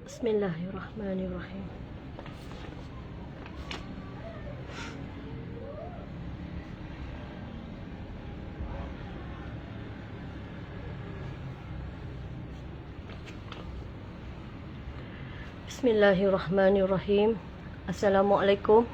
Bismillahirrahmanirrahim. Bismillahirrahmanirrahim. Assalamualaikum.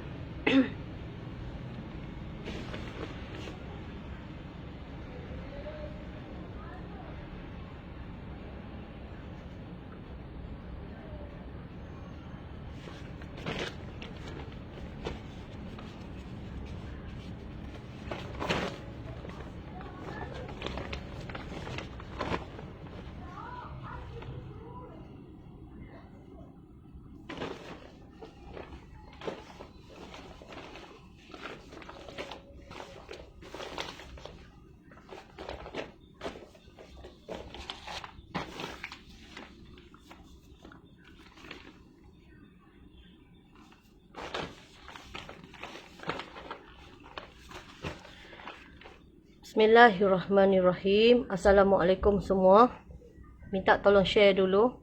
Bismillahirrahmanirrahim. Assalamualaikum semua. Minta tolong share dulu.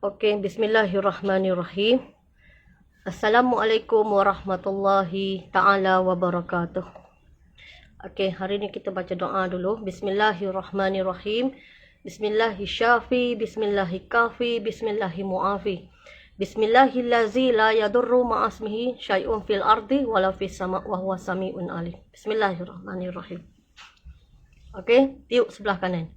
Okey, bismillahirrahmanirrahim. Assalamualaikum warahmatullahi taala wabarakatuh. Okey, hari ni kita baca doa dulu. Bismillahirrahmanirrahim. Bismillahirrahmanirrahim. Bismillahirrahmanirrahim. Bismillahirrahmanirrahim. Bismillahillazi la yadurru ma'asmihi syai'un fil ardi wala fis sama' wa huwa sami'un alim. Bismillahirrahmanirrahim. Okey, tiup sebelah kanan.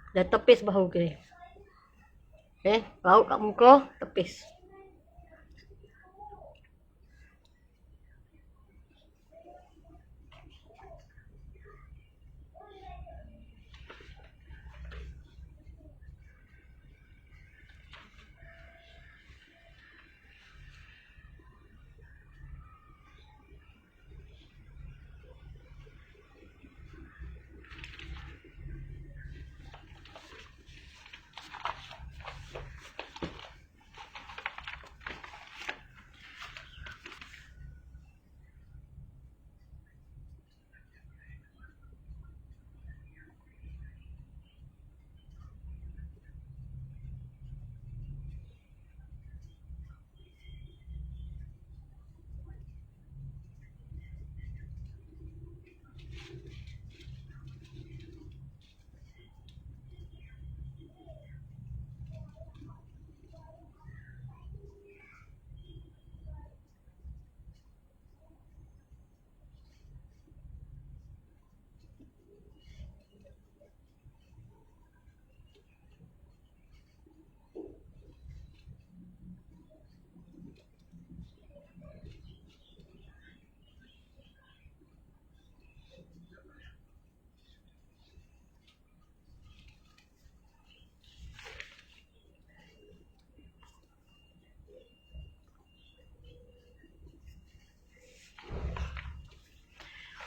Dan tepis bahu kiri. Okey, bahu kat muka, tepis.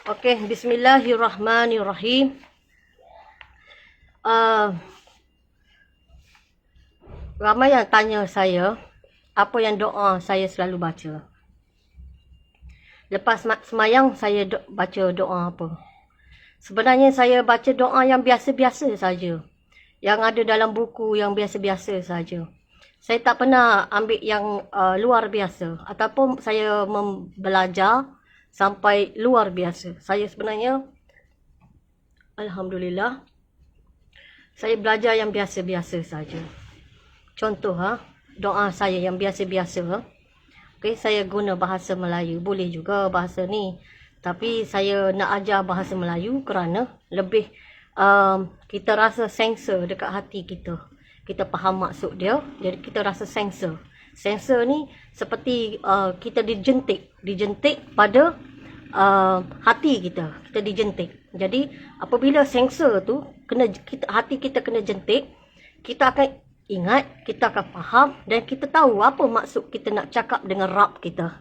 Okey, bismillahirrahmanirrahim. Ramai yang tanya saya, apa yang doa saya selalu baca. Lepas semayang, saya baca doa apa. Sebenarnya saya baca doa yang biasa-biasa saja. Yang ada dalam buku yang biasa-biasa saja. Saya tak pernah ambil yang luar biasa. Ataupun saya belajar sampai luar biasa. Saya sebenarnya, alhamdulillah, saya belajar yang biasa-biasa saja. Contoh, doa saya yang biasa-biasa. Okay, saya guna bahasa Melayu. Boleh juga bahasa ni. Tapi saya nak ajar bahasa Melayu kerana lebih kita rasa sensor dekat hati kita. Kita faham maksud dia. Jadi kita rasa sensor. Sensor ni seperti kita dijentik pada hati kita dijentik. Jadi apabila sensor tu hati kita kena jentik, kita akan ingat, kita akan faham dan kita tahu apa maksud kita nak cakap dengan Rabb kita.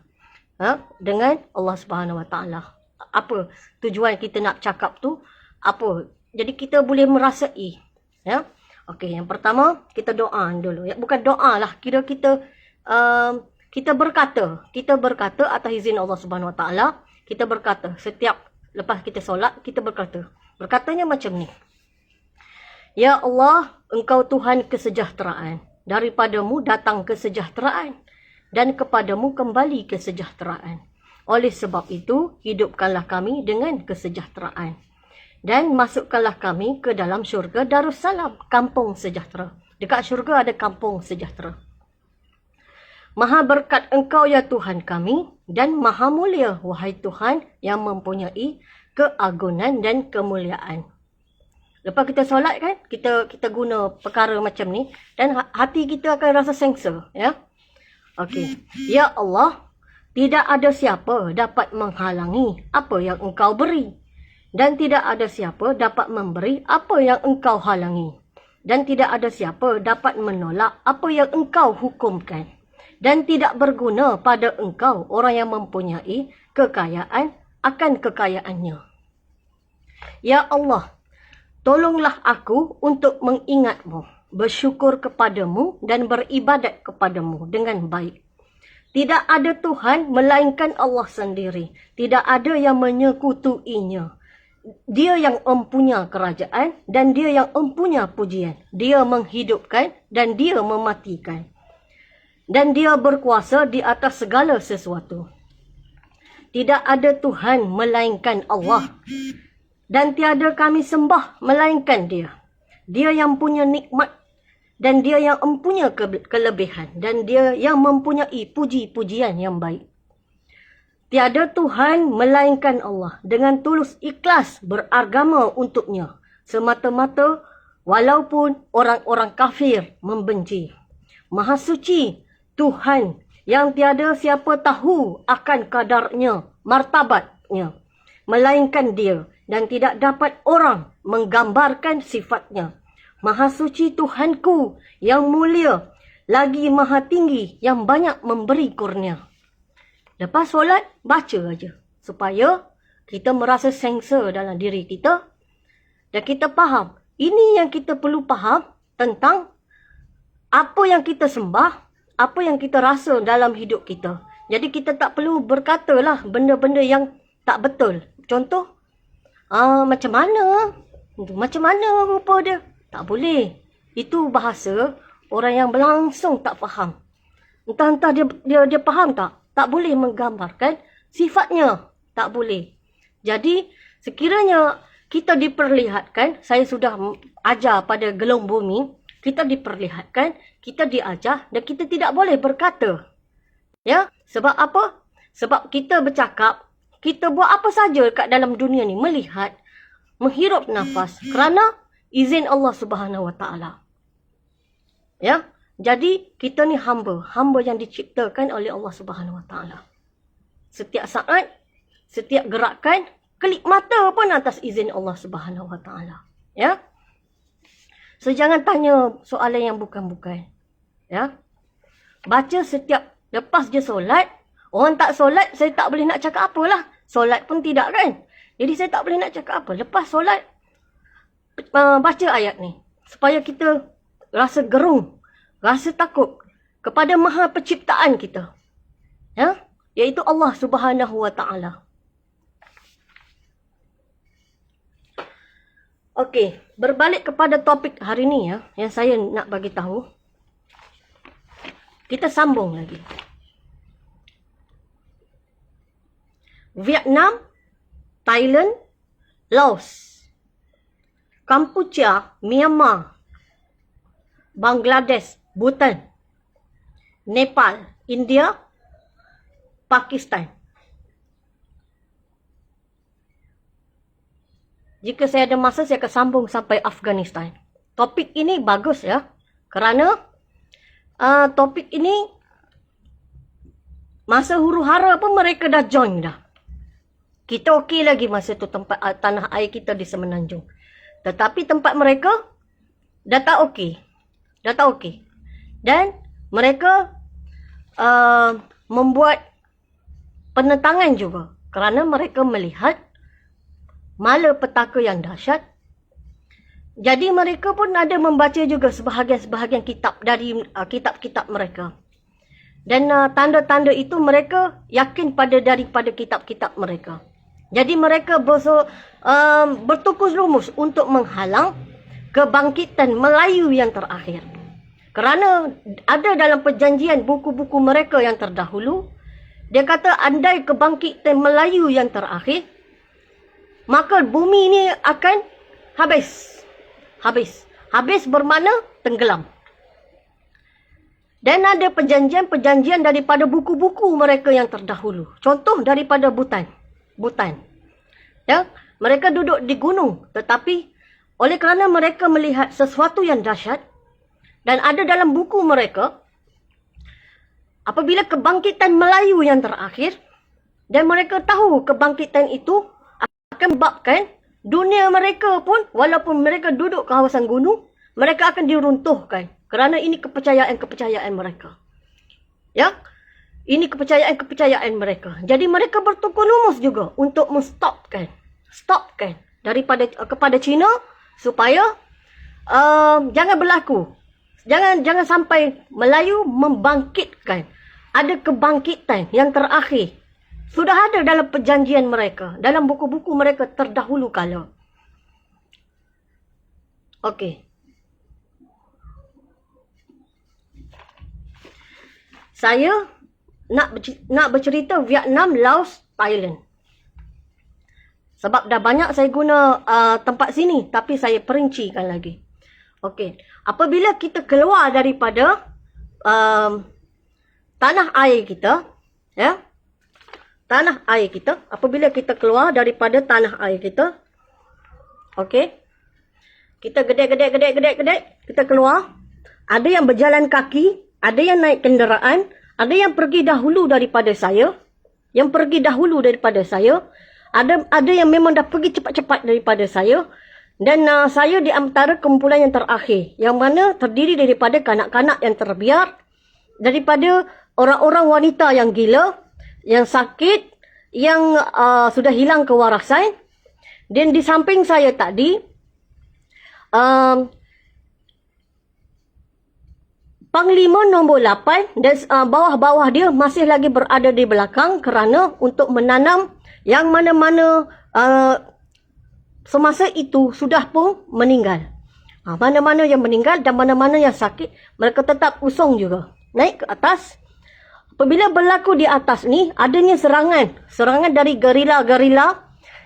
Dengan Allah Subhanahu Wa Taala. Apa tujuan kita nak cakap tu? Apa? Jadi kita boleh merasai. Ya. Okey, yang pertama kita doa dulu. Ya, bukan doa lah. Kira kita berkata atas izin Allah Subhanahu Wa Taala, kita berkata setiap lepas kita solat, kita berkata. Berkatanya macam ni. Ya Allah, Engkau Tuhan kesejahteraan. Daripadamu datang kesejahteraan dan kepadamu kembali kesejahteraan. Oleh sebab itu, hidupkanlah kami dengan kesejahteraan. Dan masukkanlah kami ke dalam syurga Darussalam, kampung sejahtera. Dekat syurga ada kampung sejahtera. Maha berkat Engkau ya Tuhan kami dan maha mulia wahai Tuhan yang mempunyai keagungan dan kemuliaan. Lepas kita solat kan, kita guna perkara macam ni dan hati kita akan rasa sengsa, ya. Okey. Ya Allah, tidak ada siapa dapat menghalangi apa yang Engkau beri. Dan tidak ada siapa dapat memberi apa yang Engkau halangi. Dan tidak ada siapa dapat menolak apa yang Engkau hukumkan. Dan tidak berguna pada Engkau orang yang mempunyai kekayaan akan kekayaannya. Ya Allah, tolonglah aku untuk mengingatmu, bersyukur kepadamu dan beribadat kepadamu dengan baik. Tidak ada Tuhan melainkan Allah sendiri. Tidak ada yang menyekutuinya. Dia yang empunya kerajaan dan dia yang empunya pujian. Dia menghidupkan dan dia mematikan. Dan dia berkuasa di atas segala sesuatu. Tidak ada Tuhan melainkan Allah. Dan tiada kami sembah melainkan dia. Dia yang punya nikmat dan dia yang mempunyai kelebihan dan dia yang mempunyai puji-pujian yang baik. Tiada Tuhan melainkan Allah. Dengan tulus ikhlas beragama untuknya. Semata-mata walaupun orang-orang kafir membenci. Maha suci Tuhan yang tiada siapa tahu akan kadarnya, martabatnya. Melainkan dia dan tidak dapat orang menggambarkan sifatnya. Maha suci Tuhanku yang mulia, lagi maha tinggi yang banyak memberi kurnia. Lepas solat, baca aja. Supaya kita merasa sengsa dalam diri kita. Dan kita faham. Ini yang kita perlu faham tentang apa yang kita sembah. Apa yang kita rasa dalam hidup kita. Jadi kita tak perlu berkatalah benda-benda yang tak betul. Contoh, macam mana? Macam mana rupa dia? Tak boleh. Itu bahasa orang yang berlangsung tak faham. Entah-entah dia faham tak? Tak boleh menggambarkan sifatnya. Tak boleh. Jadi, sekiranya kita diperlihatkan, saya sudah ajar pada gelung bumi, kita diperlihatkan, kita diajar dan kita tidak boleh berkata. Ya? Sebab apa? Sebab kita bercakap, kita buat apa saja kat dalam dunia ni, melihat, menghirup nafas kerana izin Allah Subhanahu Wa Taala. Ya? Jadi kita ni hamba yang diciptakan oleh Allah Subhanahu Wa Taala. Setiap saat, setiap gerakan, kelip mata pun atas izin Allah Subhanahu Wa Taala. Ya? So jangan tanya soalan yang bukan-bukan. Ya? Baca setiap lepas je solat. Orang tak solat, saya tak boleh nak cakap apalah. Solat pun tidak kan? Jadi saya tak boleh nak cakap apa. Lepas solat, baca ayat ni. Supaya kita rasa gerung, rasa takut kepada Maha Penciptaan kita. Ya? Iaitu Allah Subhanahu Wa Taala. Okey, berbalik kepada topik hari ni ya, yang saya nak bagi tahu. Kita sambung lagi. Vietnam, Thailand, Laos, Kampuchea, Myanmar, Bangladesh, Bhutan, Nepal, India, Pakistan. Jika saya ada masa, saya akan sambung sampai Afghanistan. Topik ini bagus ya. Kerana topik ini masa huru-hara pun mereka dah join dah. Kita okey lagi masa tu tempat tanah air kita di Semenanjung. Tetapi tempat mereka dah tak okey. Dah tak okey. Dan mereka membuat penentangan juga. Kerana mereka melihat malapetaka yang dahsyat. Jadi mereka pun ada membaca juga sebahagian-sebahagian kitab dari kitab-kitab mereka. Dan tanda-tanda itu mereka yakin daripada kitab-kitab mereka. Jadi mereka bertukus lumus untuk menghalang kebangkitan Melayu yang terakhir. Kerana ada dalam perjanjian buku-buku mereka yang terdahulu, dia kata andai kebangkitan Melayu yang terakhir, maka bumi ini akan habis. Habis bermakna tenggelam. Dan ada perjanjian-perjanjian daripada buku-buku mereka yang terdahulu. Contoh daripada Butan. Ya, mereka duduk di gunung, tetapi oleh kerana mereka melihat sesuatu yang dahsyat dan ada dalam buku mereka, apabila kebangkitan Melayu yang terakhir, dan mereka tahu kebangkitan itu akan menyebabkan dunia mereka pun, walaupun mereka duduk kawasan gunung, mereka akan diruntuhkan. Kerana ini kepercayaan mereka. Ya, ini kepercayaan mereka. Jadi mereka bertukar lumus juga untuk stopkan kepada Cina supaya jangan berlaku. Jangan sampai Melayu membangkitkan. Ada kebangkitan yang terakhir. Sudah ada dalam perjanjian mereka. Dalam buku-buku mereka terdahulu kala. Okey. Saya nak bercerita Vietnam, Laos, Thailand. Sebab dah banyak saya guna tempat sini. Tapi saya perincikan lagi. Okey. Apabila kita keluar daripada tanah air kita. Ya. Tanah air kita. Apabila kita keluar daripada tanah air kita. Okey. Kita gedek. Kita keluar. Ada yang berjalan kaki. Ada yang naik kenderaan. Ada yang pergi dahulu daripada saya. Ada yang memang dah pergi cepat-cepat daripada saya. Dan saya di antara kumpulan yang terakhir. Yang mana terdiri daripada kanak-kanak yang terbiar. Daripada orang-orang wanita yang gila. Yang sakit. Yang sudah hilang kewarasan. Dan di samping saya tadi. Panglima nombor 8 dan bawah-bawah dia masih lagi berada di belakang kerana untuk menanam yang mana-mana semasa itu sudah pun meninggal. Mana-mana yang meninggal dan mana-mana yang sakit, mereka tetap usung juga. Naik ke atas. Apabila berlaku di atas ni, adanya serangan dari gerila-gerila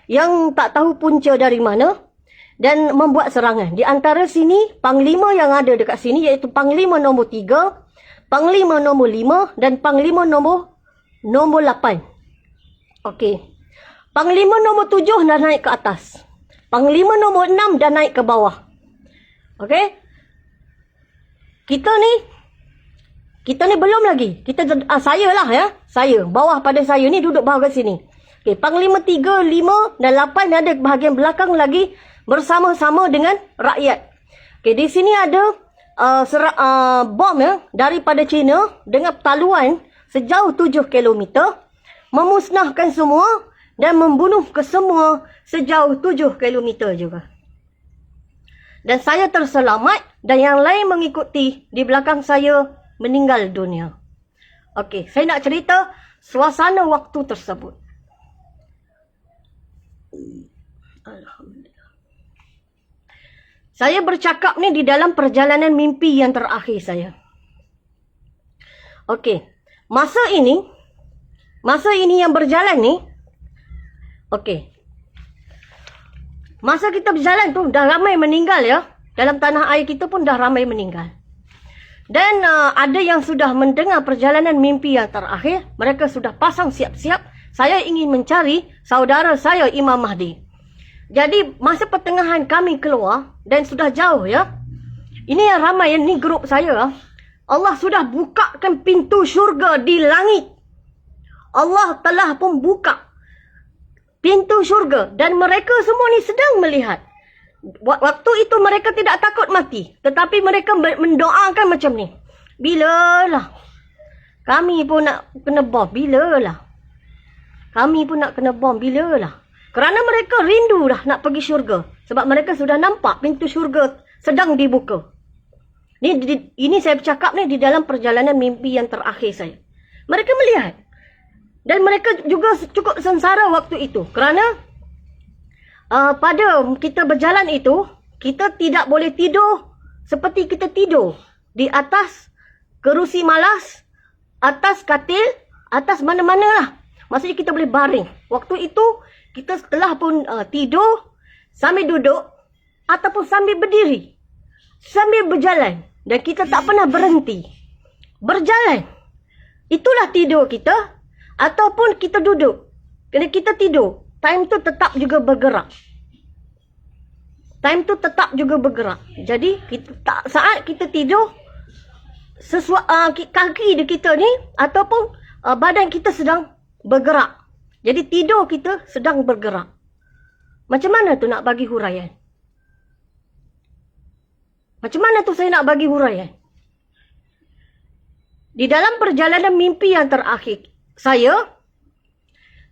yang tak tahu punca dari mana. Dan membuat serangan. Di antara sini, panglima yang ada dekat sini iaitu panglima nombor 3, panglima nombor 5 dan panglima nombor 8. Okey. Panglima nombor 7 dah naik ke atas. Panglima nombor 6 dah naik ke bawah. Okey. Kita ni belum lagi. Saya lah ya. Saya. Bawah pada saya ni duduk bawah kat sini. Okey. Panglima 3, 5 dan 8 ada bahagian belakang lagi. Bersama-sama dengan rakyat. Okay, di sini ada bom ya, daripada China dengan taluan sejauh 7 km. Memusnahkan semua dan membunuh kesemua sejauh 7 km juga. Dan saya terselamat dan yang lain mengikuti di belakang saya meninggal dunia. Okey, saya nak cerita suasana waktu tersebut. Alhamdulillah. Saya bercakap ni di dalam perjalanan mimpi yang terakhir saya. Okey. Masa ini yang berjalan ni. Okey. Masa kita berjalan tu dah ramai meninggal ya. Dalam tanah air kita pun dah ramai meninggal. Dan ada yang sudah mendengar perjalanan mimpi yang terakhir. Mereka sudah pasang siap-siap. Saya ingin mencari saudara saya Imam Mahdi. Jadi masa pertengahan kami keluar dan sudah jauh ya. Ini yang ramai, ini grup saya. Allah sudah bukakan pintu syurga di langit. Allah telah pun buka pintu syurga. Dan mereka semua ni sedang melihat. Waktu itu mereka tidak takut mati. Tetapi mereka mendoakan macam ni. Bilalah kami pun nak kena bom? Bilalah kami pun nak kena bom? Bilalah? Kerana mereka rindu dah nak pergi syurga. Sebab mereka sudah nampak pintu syurga sedang dibuka. Ini saya bercakap ni di dalam perjalanan mimpi yang terakhir saya. Mereka melihat. Dan mereka juga cukup sengsara waktu itu. Kerana pada kita berjalan itu, kita tidak boleh tidur seperti kita tidur di atas kerusi malas, atas katil, atas mana-mana lah. Maksudnya kita boleh baring. Waktu itu, kita setelah pun tidur, sambil duduk, ataupun sambil berdiri, sambil berjalan. Dan kita tak pernah berhenti. Berjalan. Itulah tidur kita. Ataupun kita duduk. Kalau kita tidur, time tu tetap juga bergerak. Time tu tetap juga bergerak. Jadi, saat kita tidur, kaki kita ni ataupun badan kita sedang bergerak. Jadi tidur kita sedang bergerak. Macam mana tu nak bagi huraian? Macam mana tu saya nak bagi huraian? Di dalam perjalanan mimpi yang terakhir saya,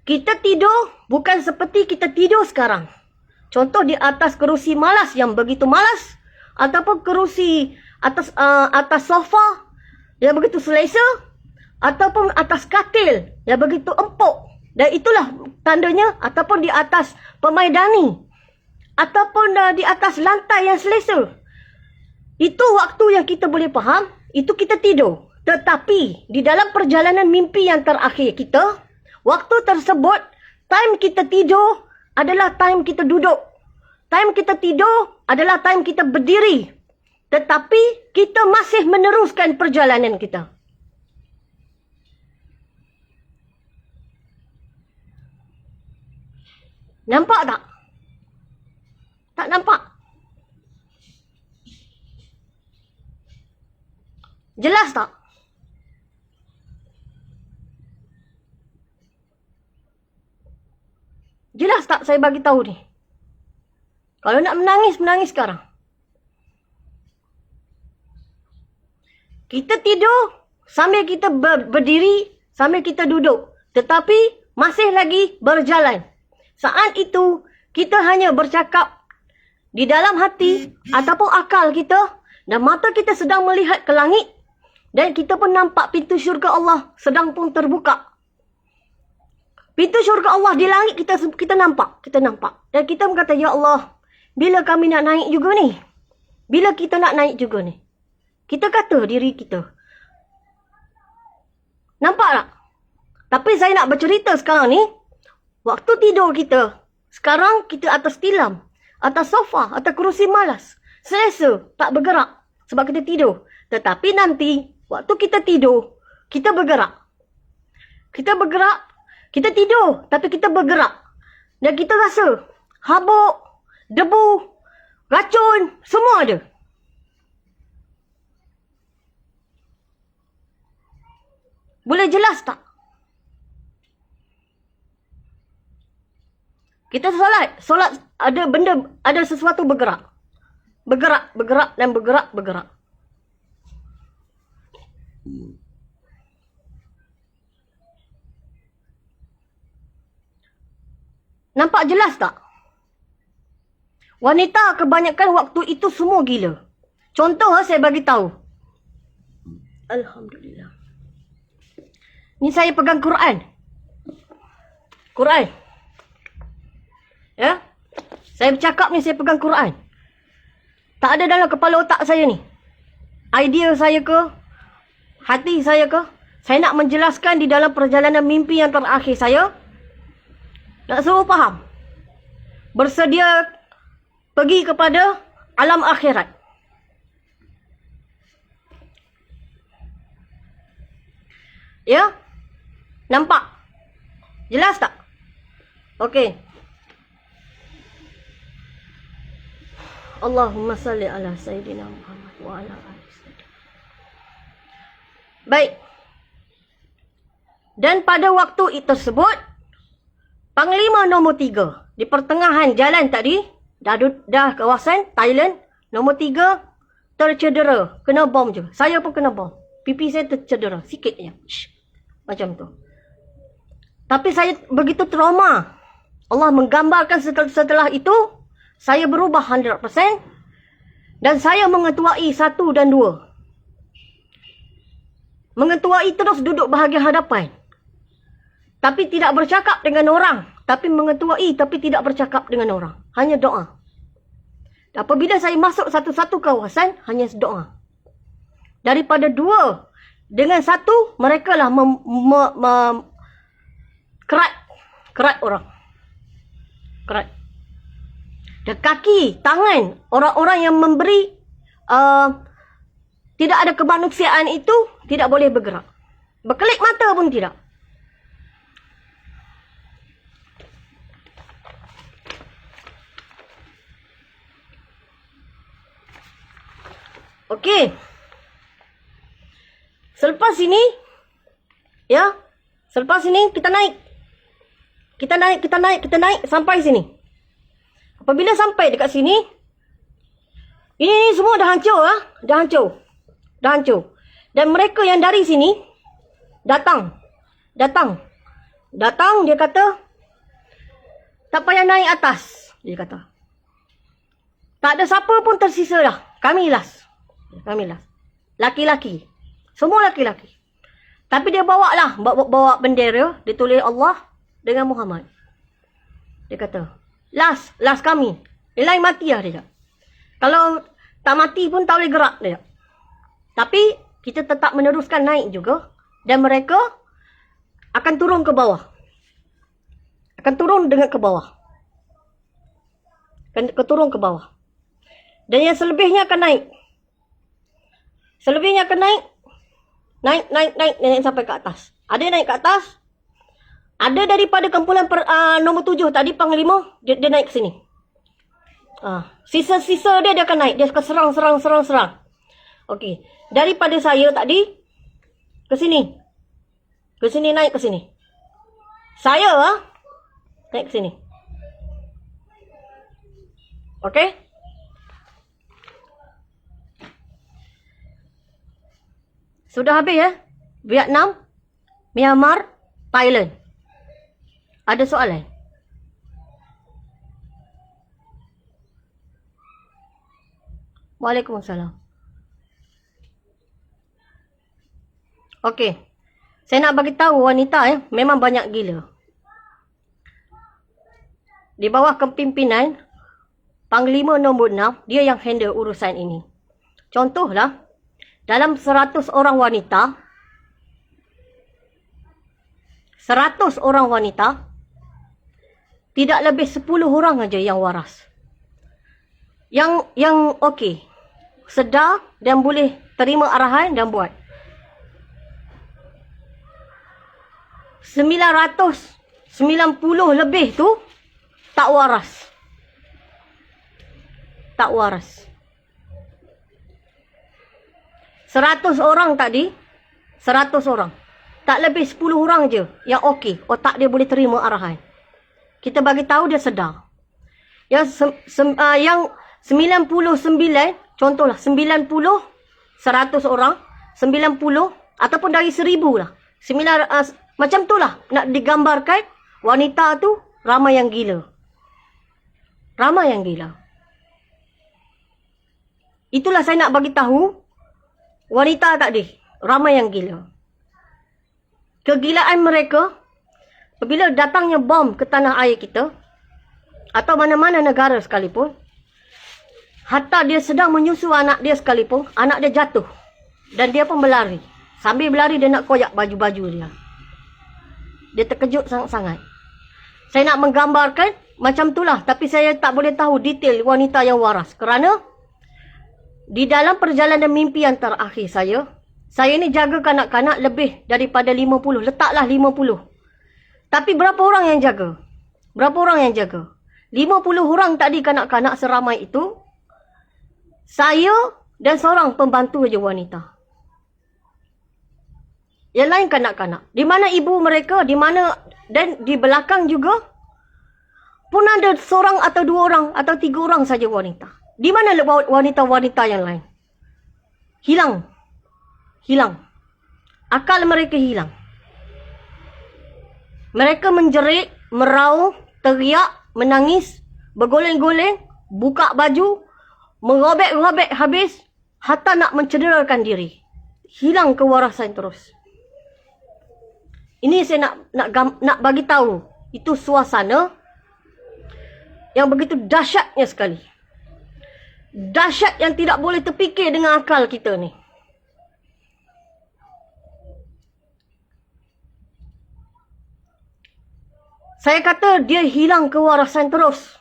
kita tidur bukan seperti kita tidur sekarang. Contoh di atas kerusi malas yang begitu malas, ataupun kerusi atas sofa yang begitu selesa, ataupun atas katil yang begitu empuk. Dan itulah tandanya, ataupun di atas pemaidani, ataupun di atas lantai yang selesa. Itu waktu yang kita boleh faham, itu kita tidur. Tetapi di dalam perjalanan mimpi yang terakhir kita, waktu tersebut, time kita tidur adalah time kita duduk. Time kita tidur adalah time kita berdiri. Tetapi kita masih meneruskan perjalanan kita. Nampak tak? Tak nampak? Jelas tak? Jelas tak saya bagi tahu ni? Kalau nak menangis, menangis sekarang. Kita tidur sambil kita berdiri, sambil kita duduk. Tetapi masih lagi berjalan. Saat itu, kita hanya bercakap di dalam hati ataupun akal kita. Dan mata kita sedang melihat ke langit. Dan kita pun nampak pintu syurga Allah sedang pun terbuka. Pintu syurga Allah di langit kita nampak. Kita nampak. Dan kita berkata, Ya Allah, bila kami nak naik juga ni? Bila kita nak naik juga ni? Kita kata diri kita. Nampak tak? Tapi saya nak bercerita sekarang ni. Waktu tidur kita. Sekarang kita atas tilam. Atas sofa. Atas kerusi malas. Selesa. Tak bergerak. Sebab kita tidur. Tetapi nanti. Waktu kita tidur. Kita bergerak. Kita bergerak. Kita tidur. Tapi kita bergerak. Dan kita rasa. Habuk. Debu. Racun. Semua ada. Boleh jelas tak? Kita solat. Solat ada benda, ada sesuatu bergerak. Bergerak, bergerak dan bergerak, bergerak. Nampak jelas tak? Wanita kebanyakan waktu itu semua gila. Contoh saya bagi tahu. Alhamdulillah. Ni saya pegang Quran. Quran. Ya? Saya bercakap ni saya pegang Quran. Tak ada dalam kepala otak saya ni. Idea saya ke? Hati saya ke? Saya nak menjelaskan di dalam perjalanan mimpi yang terakhir saya. Nak suruh faham. Bersedia pergi kepada alam akhirat. Ya? Nampak? Jelas tak? Okey. Allahumma salli ala Sayyidina Muhammad wa ala alihi wasallam. Baik. Dan pada waktu tersebut, Panglima nombor 3. Di pertengahan jalan tadi, dah kawasan Thailand, nombor 3 tercedera. Kena bom je. Saya pun kena bom. Pipi saya tercedera. Sikit je. Macam tu. Tapi saya begitu trauma. Allah menggambarkan setelah itu, saya berubah 100%. Dan saya mengetuai 1 dan 2. Mengetuai terus duduk bahagian hadapan. Tapi tidak bercakap dengan orang. Tapi mengetuai tapi tidak bercakap dengan orang. Hanya doa. Apabila saya masuk satu-satu kawasan, hanya doa. Daripada 2 dengan 1, mereka lah kerat orang. Kerat. Dan kaki, tangan, orang-orang yang memberi tidak ada kemanusiaan itu, tidak boleh bergerak. Berkelip mata pun tidak. Okey. Selepas ini, ya. Selepas ini kita naik. Kita naik sampai sini. Apabila sampai dekat sini, ini semua dah hancur, ah. Dah hancur. Dan mereka yang dari sini datang, dia kata, tak payah naik atas, dia kata. Tak ada siapa pun tersisa dah. Kami last. Laki-laki. Semua laki-laki. Tapi dia bawa bendera, dia tulis Allah dengan Muhammad. Dia kata, last kami. Yang lain mati lah dia. Kalau tak mati pun tak boleh gerak dia. Tapi kita tetap meneruskan naik juga. Dan mereka akan turun ke bawah. Akan turun ke bawah. Turun ke bawah. Dan yang selebihnya akan naik. Naik sampai ke atas. Ada yang naik ke atas. Ada daripada kumpulan nombor 7 tadi, Panglima, dia naik ke sini. Sisa-sisa dia akan naik. Dia akan serang. Okey. Daripada saya tadi, ke sini. Naik ke sini. Saya naik ke sini. Okey. Sudah habis ya? Vietnam, Myanmar, Thailand. Ada soalan? Waalaikumsalam. Okey. Saya nak bagi tahu wanita memang banyak gila. Di bawah kepimpinan Panglima nombor 6, dia yang handle urusan ini. Contohlah, dalam 100 orang wanita, 100 orang wanita, tidak lebih 10 orang aja yang waras. Yang okey, sedar dan boleh terima arahan dan buat. 990 lebih tu tak waras. Tak waras. 100 orang tadi, 100 orang. Tak lebih 10 orang je yang okey, otak dia boleh terima arahan. Kita bagi tahu dia sedar. Yang 99, contohlah 90, 100 orang, 90 ataupun dari 1000 lah. Macam tu lah nak digambarkan wanita tu ramai yang gila. Ramai yang gila. Itulah saya nak bagi tahu wanita tadi, ramai yang gila. Kegilaan mereka, apabila datangnya bom ke tanah air kita, atau mana-mana negara sekalipun, hatta dia sedang menyusu anak dia sekalipun, anak dia jatuh. Dan dia pun berlari. Sambil berlari dia nak koyak baju-baju dia. Dia terkejut sangat-sangat. Saya nak menggambarkan macam itulah. Tapi saya tak boleh tahu detail wanita yang waras. Kerana di dalam perjalanan mimpi yang terakhir saya ni jaga kanak-kanak lebih daripada 50. Letaklah 50. Tapi berapa orang yang jaga? Berapa orang yang jaga? 50 orang tadi kanak-kanak seramai itu. Saya dan seorang pembantu je wanita. Yang lain kanak-kanak. Di mana ibu mereka, di mana, dan di belakang juga pun ada seorang atau 2 orang atau 3 orang saja wanita. Di mana wanita-wanita yang lain? Hilang. Hilang. Akal mereka hilang. Mereka menjerit, meraung, teriak, menangis, bergoleng-goleng, buka baju, merobek-robek habis, hatta nak mencederakan diri. Hilang kewarasan terus. Ini saya nak bagi tahu, itu suasana yang begitu dahsyatnya sekali. Dahsyat yang tidak boleh terfikir dengan akal kita ni. Saya kata dia hilang kewarasan terus.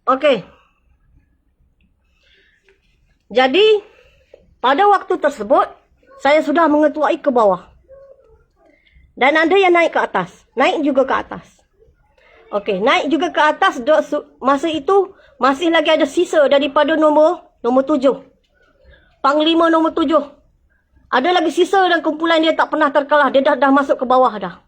Okey. Jadi, pada waktu tersebut, saya sudah mengetuai ke bawah. Dan ada yang naik ke atas. Naik juga ke atas. Okey, naik juga ke atas. Masa itu, masih lagi ada sisa daripada nombor 7. Panglima nombor 7. Ada lagi sisa dan kumpulan dia tak pernah terkalah. Dia dah masuk ke bawah dah.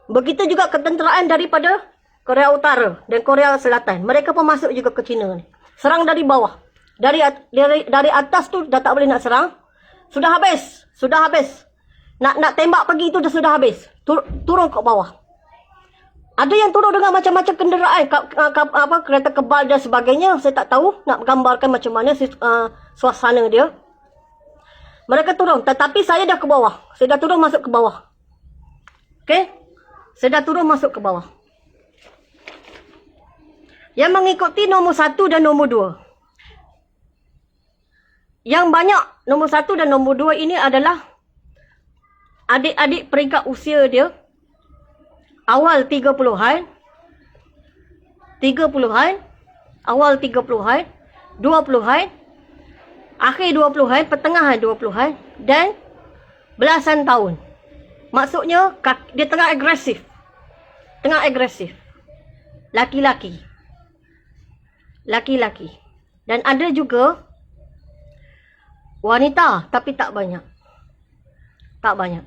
Begitu juga ketenteraan daripada Korea Utara dan Korea Selatan. Mereka pun masuk juga ke China ni. Serang dari bawah. Dari atas tu dah tak boleh nak serang. Sudah habis. Sudah habis. Nak tembak pergi itu dah sudah habis. Turun ke bawah. Ada yang turun dengan macam-macam kenderaan. Kereta kebal dan sebagainya. Saya tak tahu nak gambarkan macam mana suasana dia. Mereka turun. Tetapi saya dah ke bawah. Saya dah turun masuk ke bawah. Okey. Saya dah turun masuk ke bawah. Yang mengikuti nombor 1 dan nombor 2. Yang banyak nombor 1 dan nombor 2 ini adalah adik-adik peringkat usia dia awal 30-an, awal 30-an, 20-an, akhir 20-an, pertengahan 20-an dan belasan tahun. Maksudnya dia tengah agresif. Tengah agresif. Laki-laki. Laki-laki. Dan ada juga wanita, tapi tak banyak. Tak banyak.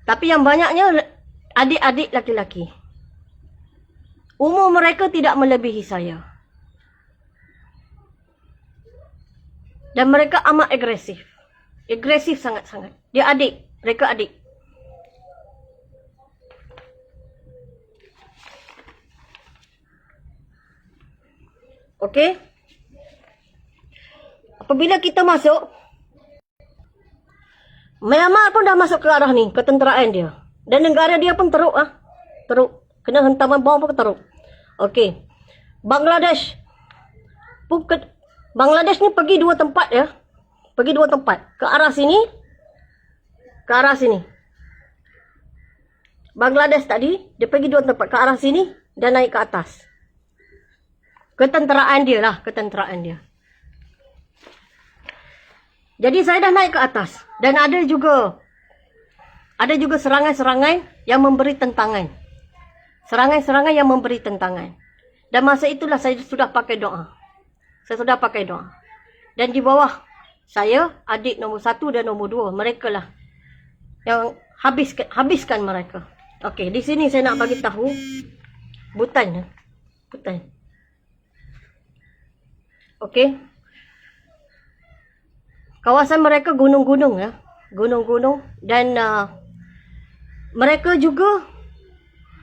Tapi yang banyaknya adik-adik laki-laki. Umur mereka tidak melebihi saya. Dan mereka amat agresif. Agresif sangat-sangat. Dia adik. Mereka adik. Okey? Apabila kita masuk, Myanmar pun dah masuk ke arah ni, ketenteraan dia. Dan negara dia pun teruk ah. Teruk. Kena hentaman bom pun teruk. Okey. Bangladesh. Bangladesh ni pergi 2 tempat ya. Pergi 2 tempat. Ke arah sini. Ke arah sini. Bangladesh tadi, dia pergi 2 tempat. Ke arah sini dan naik ke atas. Ketenteraan dia lah. Ketenteraan dia. Jadi saya dah naik ke atas. Dan ada juga serangan-serangan yang memberi tentangan. Serangan-serangan yang memberi tentangan. Dan masa itulah saya sudah pakai doa. Saya sudah pakai doa. Dan di bawah saya, adik nombor 1 dan nombor 2. Mereka lah yang habiskan mereka. Okey, di sini saya nak bagi tahu Butan. Butan. Okey. Kawasan mereka gunung-gunung ya. Gunung-gunung. Dan mereka juga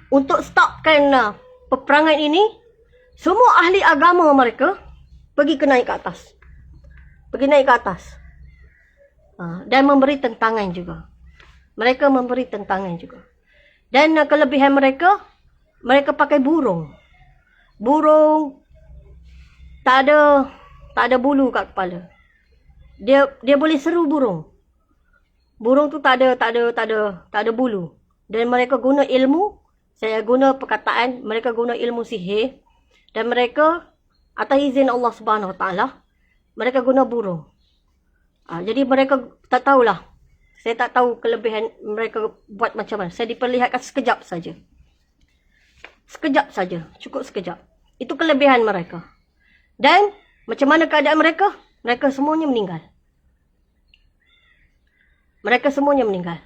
untuk stopkan peperangan ini, semua ahli agama mereka pergi ke naik ke atas. Pergi naik ke atas. Dan memberi tentangan juga. Mereka memberi tentangan juga. Dan kelebihan mereka, mereka pakai burung. Burung tak ada bulu kat kepala. Dia boleh seru burung. Burung tu tak ada bulu. Dan mereka guna ilmu, saya guna perkataan, mereka guna ilmu sihir dan mereka atas izin Allah Subhanahu Wa Taala, mereka guna burung. Jadi mereka tak tahulah. Saya tak tahu kelebihan mereka buat macam mana. Saya diperlihatkan sekejap saja. Sekejap saja, cukup sekejap. Itu kelebihan mereka. Dan macam mana keadaan mereka? Mereka semuanya meninggal. Mereka semuanya meninggal.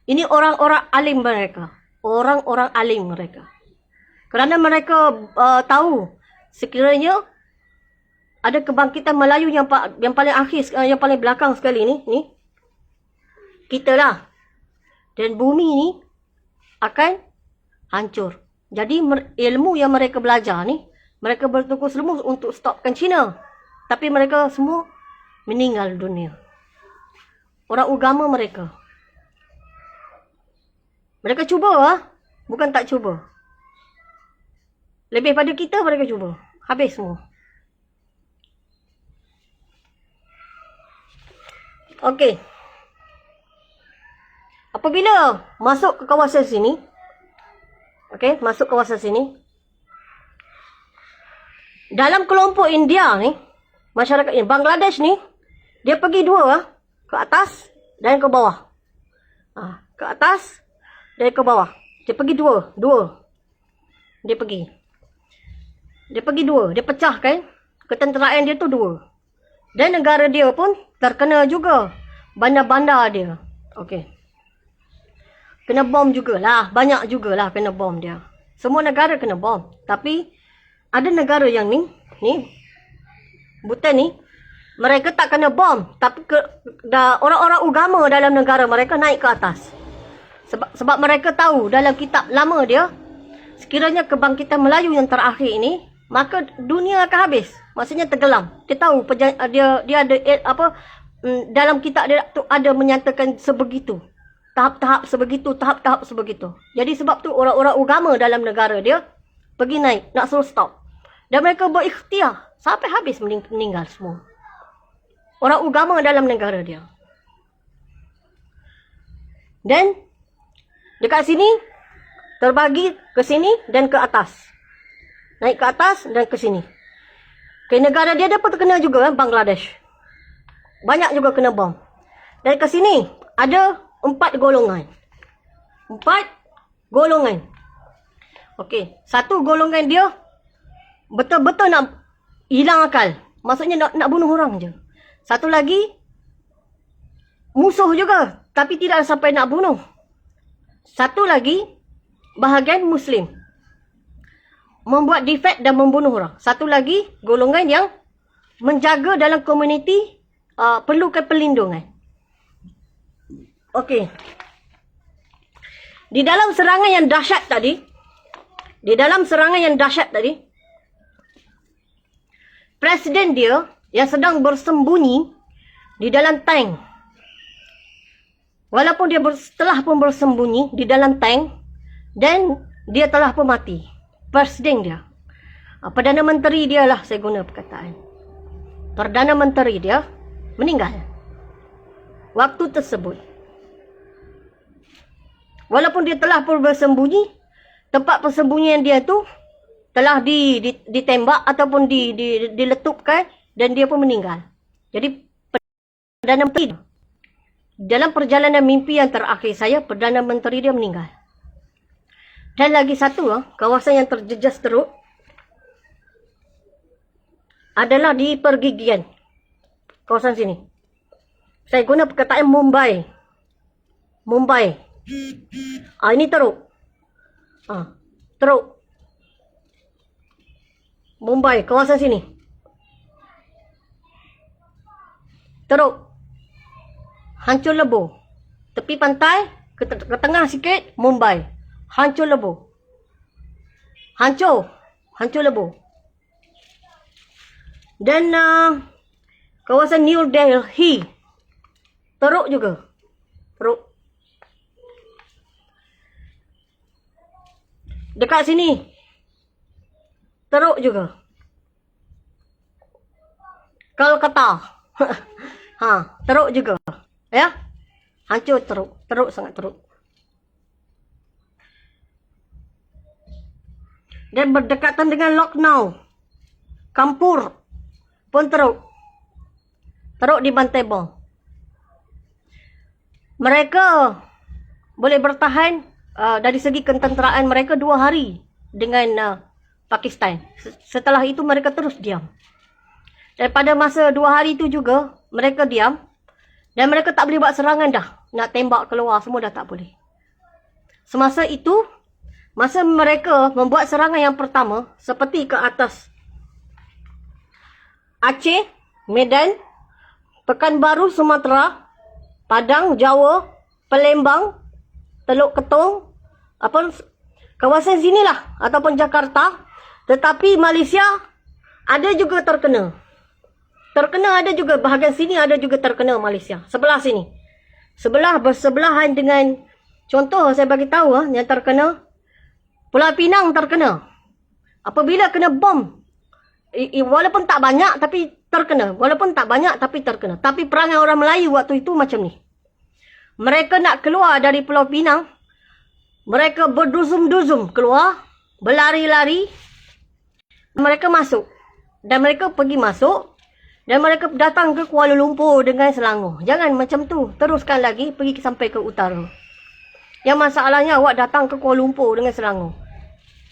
Ini orang-orang alim mereka. Orang-orang alim mereka. Kerana mereka tahu sekiranya ada kebangkitan Melayu yang paling akhir, yang paling belakang sekali ni kita lah. Dan bumi ni akan hancur. Jadi ilmu yang mereka belajar ni, mereka bertukus lemus untuk stopkan Cina. Tapi mereka semua meninggal dunia. Orang agama mereka. Mereka cuba lah. Bukan tak cuba. Lebih pada kita mereka cuba. Habis semua. Okey. Apabila masuk ke kawasan sini. Okey, masuk ke kawasan sini. Dalam kelompok India ni, masyarakat ini, Bangladesh ni, dia pergi dua lah. Ke atas dan ke bawah. Ke atas dan ke bawah. Dia pergi dua. Dia pergi dua. Dia pecahkan. Ketenteraan dia tu dua. Dan negara dia pun terkena juga. Bandar-bandar dia. Okey. Kena bom jugalah. Banyak jugalah kena bom dia. Semua negara kena bom. Tapi ada negara yang ni Bhutan ni, mereka tak kena bom. Tapi orang-orang agama dalam negara mereka naik ke atas. Sebab mereka tahu dalam kitab lama dia, sekiranya kebangkitan Melayu yang terakhir ini, maka dunia akan habis. Maksudnya tenggelam. Dia tahu dia ada dalam kitab dia tu ada menyatakan sebegitu. Tahap-tahap sebegitu. Jadi sebab tu orang-orang agama dalam negara dia pergi naik, nak suruh stop. Dan mereka berikhtiar sampai habis meninggal semua. Orang agama dalam negara dia. Dan dekat sini terbagi ke sini dan ke atas. Naik ke atas dan ke sini. Ke negara dia pun terkena juga Bangladesh. Banyak juga kena bom. Dan ke sini ada 4 golongan. 4 golongan. Okey, satu golongan dia betul-betul nak hilang akal. Maksudnya nak bunuh orang je. Satu lagi musuh juga, tapi tidak sampai nak bunuh. Satu lagi bahagian Muslim, membuat defect dan membunuh orang. Satu lagi golongan yang menjaga dalam komuniti, perlukan perlindungan. Okey. Di dalam serangan yang dahsyat tadi, presiden dia yang sedang bersembunyi di dalam tank. Walaupun dia telah pun bersembunyi di dalam tank dan dia telah pun mati. Presiden dia. Perdana Menteri dia lah saya guna perkataan. Perdana Menteri dia meninggal. Waktu tersebut. Walaupun dia telah pun bersembunyi, tempat persembunyian dia tu telah ditembak ataupun diletupkan dan dia pun meninggal. Jadi Perdana Menteri dalam perjalanan mimpi yang terakhir saya, Perdana Menteri dia meninggal. Dan lagi satu, kawasan yang terjejas teruk adalah di pergigian. Kawasan sini. Saya guna perkataan Mumbai. Ini teruk. Teruk. Mumbai, kawasan sini. Teruk. Hancur lebur. Tepi pantai, ke tengah sikit, Mumbai. Hancur lebur. Hancur lebur. Dan kawasan New Delhi. Teruk juga. Teruk. Dekat sini. Teruk juga. Kolkata. Teruk juga. Ya? Hancur teruk. Teruk, sangat teruk. Dan berdekatan dengan Lucknow. Kanpur pun teruk. Teruk dibantai bom. Mereka boleh bertahan dari segi ketenteraan mereka 2 hari. dengan Pakistan. Setelah itu mereka terus diam. Dan pada masa 2 hari itu juga mereka diam. Dan mereka tak boleh buat serangan dah. Nak tembak keluar semua dah tak boleh. Semasa itu, masa mereka membuat serangan yang pertama, seperti ke atas Aceh, Medan, Pekanbaru, Sumatera, Padang, Jawa, Palembang, Teluk Ketong, kawasan sinilah ataupun Jakarta. Tetapi Malaysia ada juga terkena. Ada juga bahagian sini, ada juga terkena Malaysia. Sebelah sini. Bersebelahan dengan, contoh saya bagi tahu yang terkena, Pulau Pinang terkena. Apabila kena bom, walaupun tak banyak tapi terkena. Tapi perangai orang Melayu waktu itu macam ni. Mereka nak keluar dari Pulau Pinang, mereka berduzum-duzum keluar, berlari-lari, mereka masuk. Dan mereka pergi masuk, dan mereka datang ke Kuala Lumpur dengan Selangor. Jangan macam tu. Teruskan lagi, pergi sampai ke utara. Yang masalahnya awak datang ke Kuala Lumpur dengan Selangor.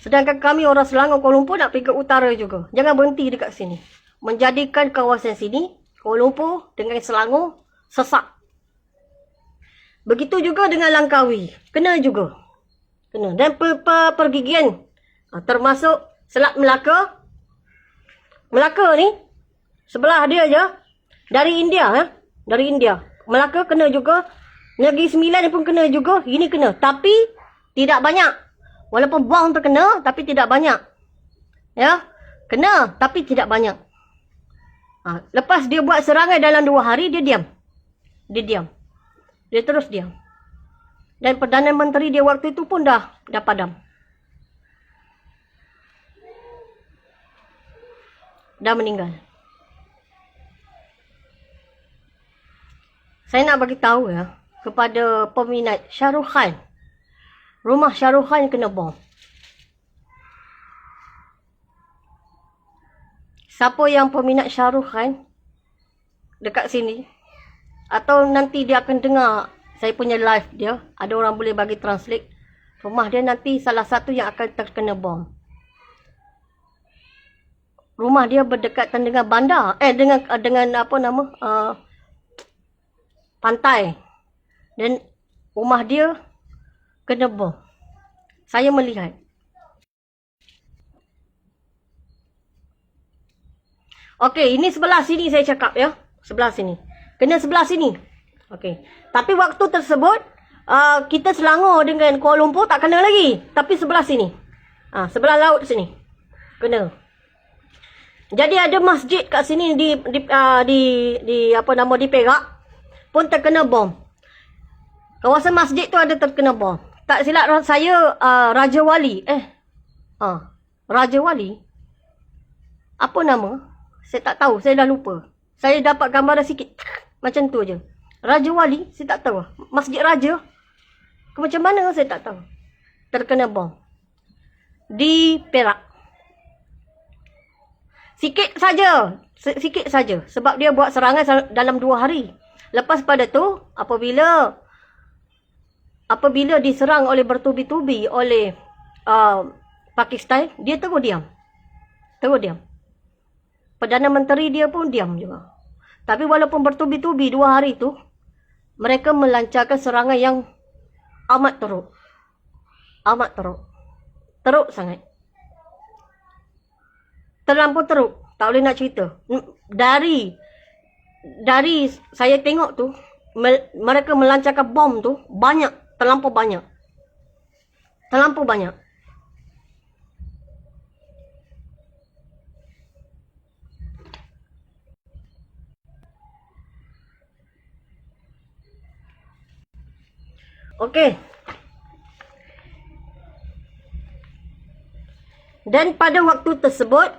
Sedangkan kami orang Selangor Kuala Lumpur nak pergi ke utara juga. Jangan berhenti dekat sini. Menjadikan kawasan sini, Kuala Lumpur dengan Selangor, sesak. Begitu juga dengan Langkawi. Kena juga. Kena. Dan pergigian. Termasuk Selat Melaka. Melaka ni, sebelah dia je. Dari India. Dari India. Melaka kena juga. Negeri Sembilan pun kena juga. Ini kena. Tapi, tidak banyak. Walaupun bom terkena, tapi tidak banyak. Ya. Kena, tapi tidak banyak. Lepas dia buat serangan dalam 2 hari, dia diam. Dia terus diam. Dan Perdana Menteri dia waktu itu pun dah padam. Dah meninggal. Saya nak bagi tahu kepada peminat Shah Rukh Khan. Rumah Shah Rukh Khan kena bom. Siapa yang peminat Shah Rukh Khan dekat sini, atau nanti dia akan dengar saya punya live dia, ada orang boleh bagi translate. Rumah dia nanti salah satu yang akan terkena bom. Rumah dia berdekatan dengan bandar, dengan apa nama, pantai. Dan rumah dia kena bom. Saya melihat. Okey, ini sebelah sini saya cakap ya. Sebelah sini. Kena sebelah sini. Okey. Tapi waktu tersebut, kita Selangor dengan Kuala Lumpur tak kena lagi. Tapi sebelah sini. Sebelah laut sini. Kena. Jadi ada masjid kat sini di Perak pun terkena bom. Kawasan masjid tu ada terkena bom. Tak silap saya, Raja Wali. Raja Wali. Apa nama? Saya tak tahu, saya dah lupa. Saya dapat gambaran sikit. Macam tu je. Raja Wali, saya tak tahu. Masjid Raja. Macam mana saya tak tahu. Terkena bom. Di Perak. Sikit saja. Sebab dia buat serangan dalam 2 hari. Lepas pada tu, apabila diserang oleh bertubi-tubi oleh Pakistan, dia terus diam. Perdana Menteri dia pun diam juga. Tapi walaupun bertubi-tubi 2 hari tu, mereka melancarkan serangan yang amat teruk. Teruk sangat. Terlampau teruk. Tak boleh nak cerita. Dari saya tengok tu, mereka melancarkan bom tu banyak. Terlampau banyak. Okey. Dan pada waktu tersebut,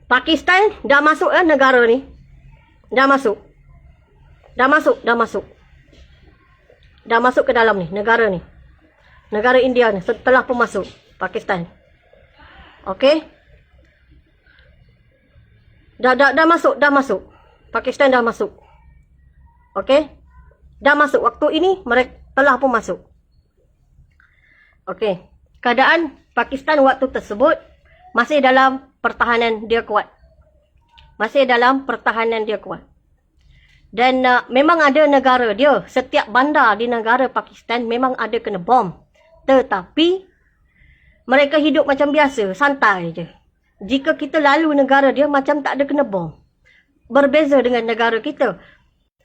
Pakistan dah masuk negara ni. Dah masuk ke dalam ni, negara ni. Negara India ni, setelah pun masuk Pakistan. Okey. Dah masuk. Pakistan dah masuk. Okey. Dah masuk. Waktu ini mereka telah pun masuk. Okey. keadaan Pakistan waktu tersebut masih dalam pertahanan dia kuat. Masih dalam pertahanan dia kuat. Dan memang ada negara dia, setiap bandar di negara Pakistan memang ada kena bom. Tetapi mereka hidup macam biasa, santai je. Jika kita lalu negara dia macam tak ada kena bom. Berbeza dengan negara kita.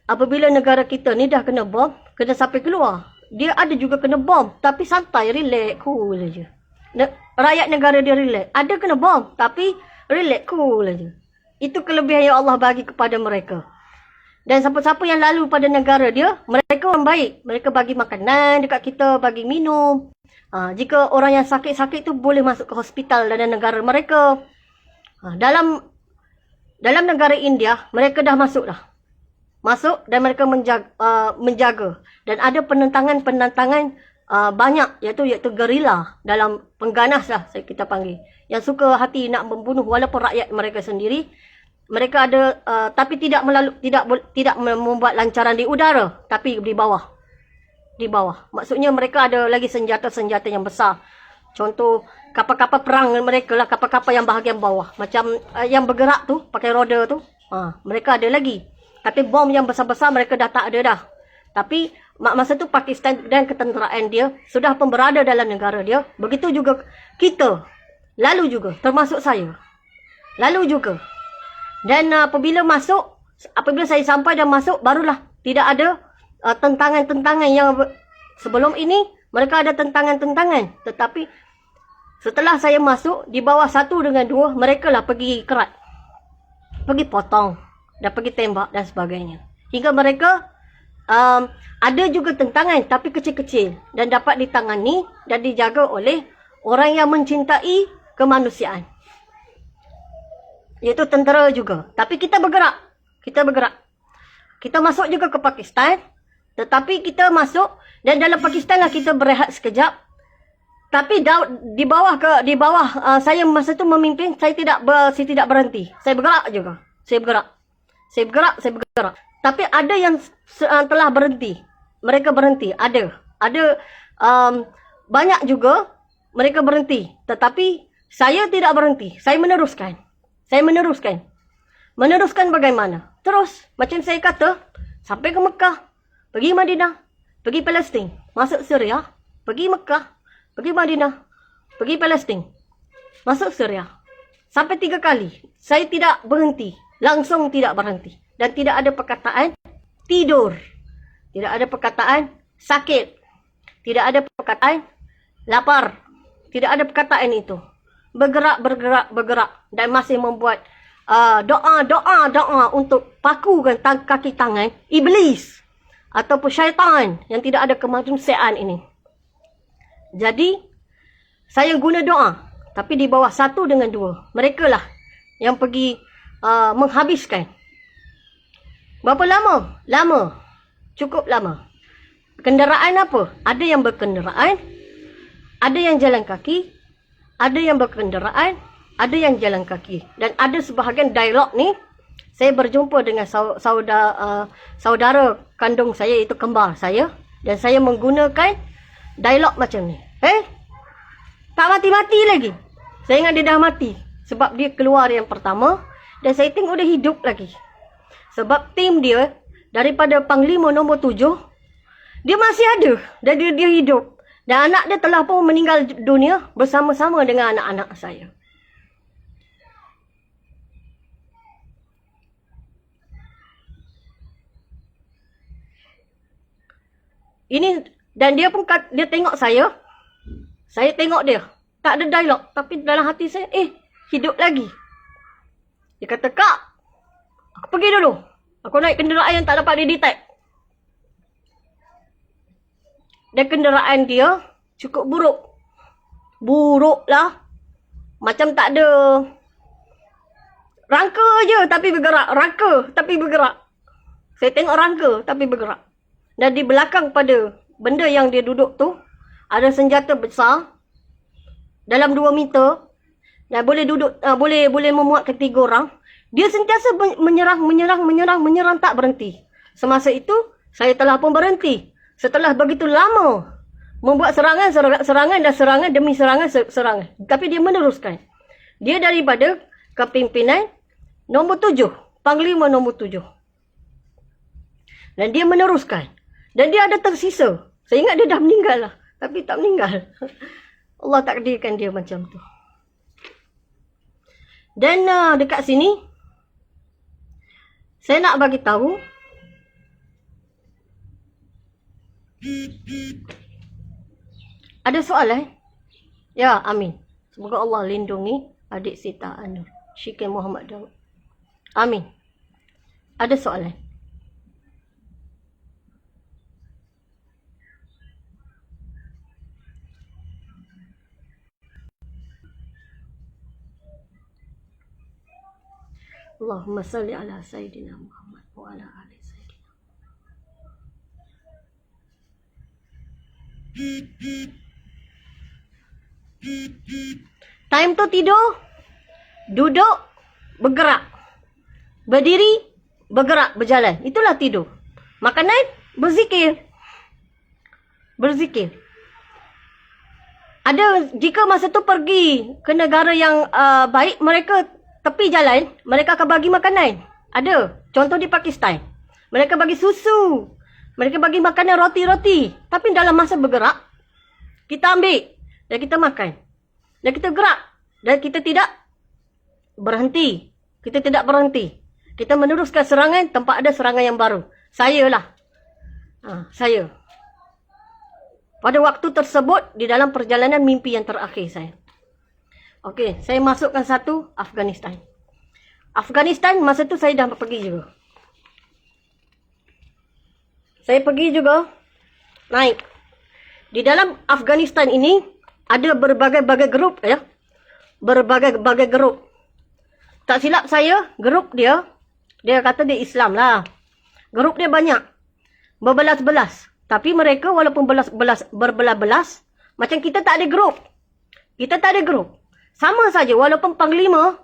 Apabila negara kita ni dah kena bom, kena sampai keluar. Dia ada juga kena bom, tapi santai, relax, cool je. Rakyat negara dia relax. Ada kena bom, tapi relax, cool je. Itu kelebihan yang Allah bagi kepada mereka. Dan siapa-siapa yang lalu pada negara dia, mereka orang baik. Mereka bagi makanan dekat kita, bagi minum. Jika orang yang sakit-sakit tu boleh masuk ke hospital dalam negara mereka. Dalam negara India, mereka dah masuk dah. Masuk dan mereka menjaga. Dan ada penentangan-penentangan banyak, iaitu gerila. Dalam pengganas lah kita panggil. Yang suka hati nak membunuh walaupun rakyat mereka sendiri. Mereka ada, tapi tidak membuat lancaran di udara, tapi di bawah. Di bawah. Maksudnya mereka ada lagi senjata-senjata yang besar. Contoh, kapal-kapal perang mereka lah, kapal-kapal yang bahagian bawah. Macam yang bergerak tu, pakai roda tu. Mereka ada lagi. Tapi bom yang besar-besar mereka dah tak ada dah. Tapi masa tu Pakistan dan ketenteraan dia sudah pun berada dalam negara dia. Begitu juga kita. Lalu juga, termasuk saya. Lalu juga. Dan apabila saya sampai dan masuk, barulah tidak ada tentangan-tentangan yang sebelum ini mereka ada tentangan-tentangan. Tetapi setelah saya masuk, di bawah 1 dengan 2, mereka lah pergi kerat. Pergi potong dan pergi tembak dan sebagainya. Hingga mereka ada juga tentangan tapi kecil-kecil dan dapat ditangani dan dijaga oleh orang yang mencintai kemanusiaan. Iaitu tentera juga. Tapi kita bergerak. Kita masuk juga ke Pakistan. Tetapi kita masuk dan dalam Pakistan lah kita berehat sekejap. Tapi di bawah saya masa tu memimpin, saya tidak berhenti. Saya bergerak juga. Saya bergerak. Tapi ada yang telah berhenti. Mereka berhenti. Ada banyak juga mereka berhenti. Tetapi saya tidak berhenti. Saya meneruskan. Meneruskan bagaimana? Terus, macam saya kata, sampai ke Mekah, pergi Madinah, pergi Palestin, masuk Syria, pergi Mekah, pergi Madinah, pergi Palestin, masuk Syria. Sampai 3 kali. Saya tidak berhenti. Langsung tidak berhenti. Dan tidak ada perkataan tidur. Tidak ada perkataan sakit. Tidak ada perkataan lapar. Tidak ada perkataan itu. Bergerak dan masih membuat doa untuk pakukan kaki tangan iblis ataupun syaitan yang tidak ada kemanusiaan ini. Jadi saya guna doa, tapi di bawah 1 dengan 2 mereka lah yang pergi menghabiskan. Berapa lama? Cukup lama. Kenderaan apa? Ada yang berkenderaan, ada yang jalan kaki, ada yang berkenderaan, ada yang jalan kaki. Dan ada sebahagian dialog ni, saya berjumpa dengan saudara kandung saya, itu kembar saya. Dan saya menggunakan dialog macam ni. Tak mati-mati lagi. Saya ingat dia dah mati. Sebab dia keluar yang pertama. Dan saya tengok dia hidup lagi. Sebab tim dia, daripada Panglima nombor 7, dia masih ada. Dan dia hidup. Dan anak dia telah pun meninggal dunia bersama-sama dengan anak-anak saya. Ini, dan dia pun dia tengok saya. Saya tengok dia. Tak ada dialog. Tapi dalam hati saya, hidup lagi. Dia kata, "Kak, aku pergi dulu. Aku naik kenderaan yang tak dapat didetect." Dan kenderaan dia cukup buruk. Buruk lah. Macam tak ada rangka je tapi bergerak. Rangka tapi bergerak. Saya tengok rangka tapi bergerak. Dan di belakang pada benda yang dia duduk tu, ada senjata besar dalam 2 meter. Dan boleh duduk, boleh memuatkan 3 orang. Dia sentiasa menyerang, tak berhenti. Semasa itu, saya telah pun berhenti. Setelah begitu lama Membuat serangan dan serangan demi serangan. Tapi dia meneruskan. Dia daripada kepimpinan nombor 7. Panglima nombor 7. Dan dia meneruskan. Dan dia ada tersisa. Saya ingat dia dah meninggal lah. Tapi tak meninggal. Allah takdirkan dia macam tu. Dan dekat sini, saya nak bagi tahu. Ada soalan? Ya, amin. Semoga Allah lindungi adik Sita Anur, Syekh Muhammad Daud. Amin. Ada soalan? Allahumma salli ala Sayyidina Muhammad wa ala ali Sayyidina. Time tu tidur, duduk, bergerak. Berdiri, bergerak, berjalan. Itulah tidur. Makanan, berzikir. Berzikir. Ada, jika masa tu pergi ke negara yang baik, mereka tepi jalan, mereka akan bagi makanan. Ada. Contoh di Pakistan. Mereka bagi susu. Mereka bagi makanan roti-roti. Tapi dalam masa bergerak, kita ambil dan kita makan. Dan kita gerak. Dan kita tidak berhenti. Kita tidak berhenti. Kita meneruskan serangan tempat ada serangan yang baru. Saya lah. Saya. Pada waktu tersebut, di dalam perjalanan mimpi yang terakhir saya. Okey, saya masukkan satu, Afghanistan. Afghanistan, masa tu saya dah pergi juga. Saya pergi juga, naik. Di dalam Afghanistan ini, ada berbagai-bagai grup, ya. Berbagai-bagai grup. Tak silap saya, grup dia kata dia Islam lah. Grup dia banyak. Berbelas-belas. Tapi mereka walaupun berbelas-belas, macam kita tak ada grup. Kita tak ada grup. Sama saja, walaupun panglima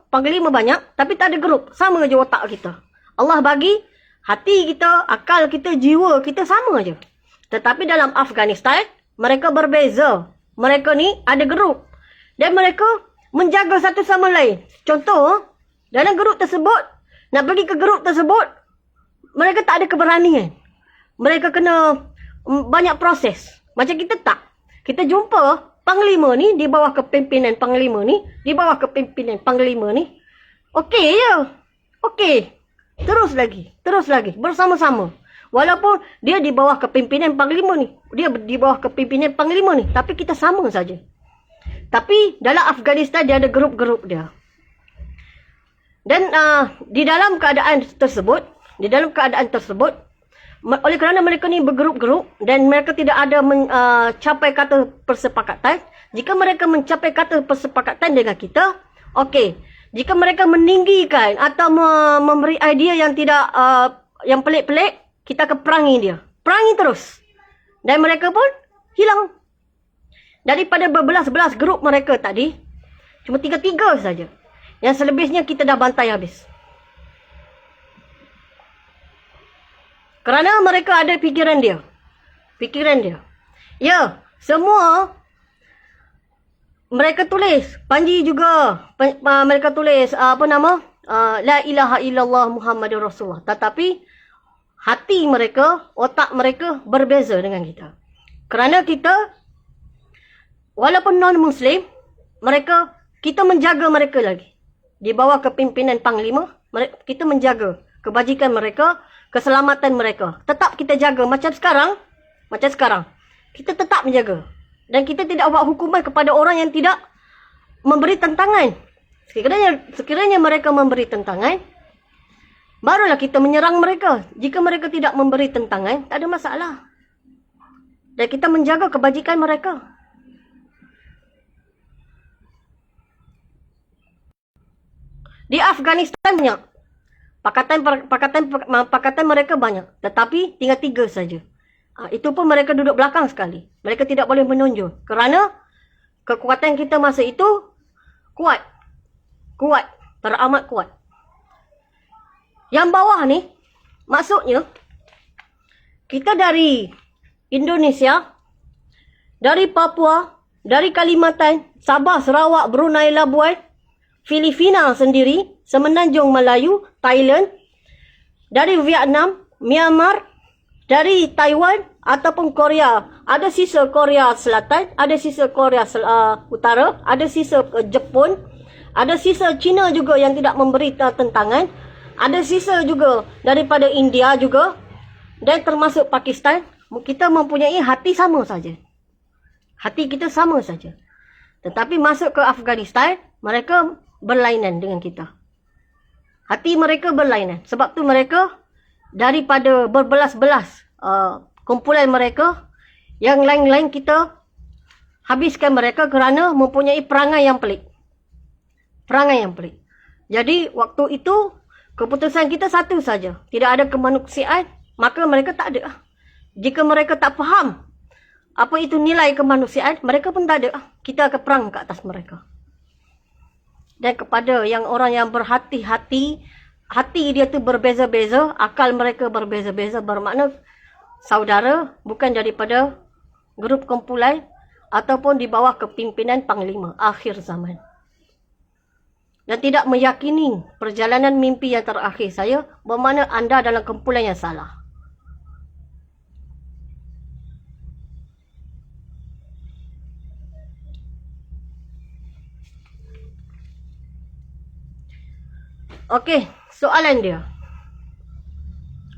banyak, tapi tak ada grup. Sama je otak kita. Allah bagi hati kita, akal kita, jiwa kita sama je. Tetapi dalam Afghanistan, mereka berbeza. Mereka ni ada grup. Dan mereka menjaga satu sama lain. Contoh, dalam grup tersebut, nak pergi ke grup tersebut, mereka tak ada keberanian. Mereka kena banyak proses. Macam kita tak. Kita jumpa panglima ni di bawah kepimpinan panglima ni, di bawah kepimpinan panglima ni. Okey je. Okey. Terus lagi, bersama-sama. Walaupun dia di bawah kepimpinan panglima ni, dia di bawah kepimpinan panglima ni, tapi kita sama saja. Tapi dalam Afghanistan dia ada grup-grup dia. Dan di dalam keadaan tersebut, oleh kerana mereka ni bergrup-grup dan mereka tidak ada mencapai kata persepakatan, jika mereka mencapai kata persepakatan dengan kita, okey. Jika mereka meninggikan atau memberi idea yang tidak yang pelik-pelik, kita akan perangi dia. Perangi terus. Dan mereka pun hilang. Daripada berbelas-belas grup mereka tadi, cuma 3 saja. Yang selebihnya kita dah bantai habis. Kerana mereka ada fikiran dia. Ya, semua mereka tulis. Panji juga. Mereka tulis, La ilaha illallah Muhammadur Rasulullah. Tetapi, hati mereka, otak mereka berbeza dengan kita. Kerana kita, walaupun non-Muslim, kita menjaga mereka lagi. Di bawah kepimpinan panglima, kita menjaga kebajikan mereka, keselamatan mereka. Tetap kita jaga macam sekarang. Kita tetap menjaga. Dan kita tidak buat hukuman kepada orang yang tidak memberi tentangan. Sekiranya mereka memberi tentangan, barulah kita menyerang mereka. Jika mereka tidak memberi tentangan, tak ada masalah. Dan kita menjaga kebajikan mereka. Di Afghanistan banyak. Pakatan mereka banyak. Tetapi tinggal 3 saja. Itu pun mereka duduk belakang sekali. Mereka tidak boleh menonjol. Kerana kekuatan kita masa itu kuat. Teramat kuat. Yang bawah ni, maksudnya, kita dari Indonesia, dari Papua, dari Kalimantan, Sabah, Sarawak, Brunei, Labuan, Filipina sendiri, Semenanjung Melayu, Thailand, dari Vietnam, Myanmar, dari Taiwan ataupun Korea. Ada sisa Korea Selatan, ada sisa Korea Utara, ada sisa Jepun, ada sisa China juga yang tidak memberi tentangan, ada sisa juga daripada India juga, dan termasuk Pakistan. Kita mempunyai hati sama saja. Hati kita sama saja. Tetapi masuk ke Afghanistan, mereka berlainan dengan kita. Hati mereka berlainan. Sebab tu mereka daripada berbelas-belas kumpulan mereka, yang lain-lain kita habiskan mereka kerana mempunyai perangai yang pelik. Perangai yang pelik. Jadi waktu itu keputusan kita satu saja. Tidak ada kemanusiaan, maka mereka tak ada. Jika mereka tak faham apa itu nilai kemanusiaan, mereka pun tak ada. Kita akan perang ke atas mereka. Dan kepada yang orang yang berhati-hati, hati dia tu berbeza-beza, akal mereka berbeza-beza, bermakna saudara bukan daripada grup kumpulan ataupun di bawah kepimpinan Panglima akhir zaman. Dan tidak meyakini perjalanan mimpi yang terakhir saya, bermakna anda dalam kumpulan yang salah. Okey, soalan dia.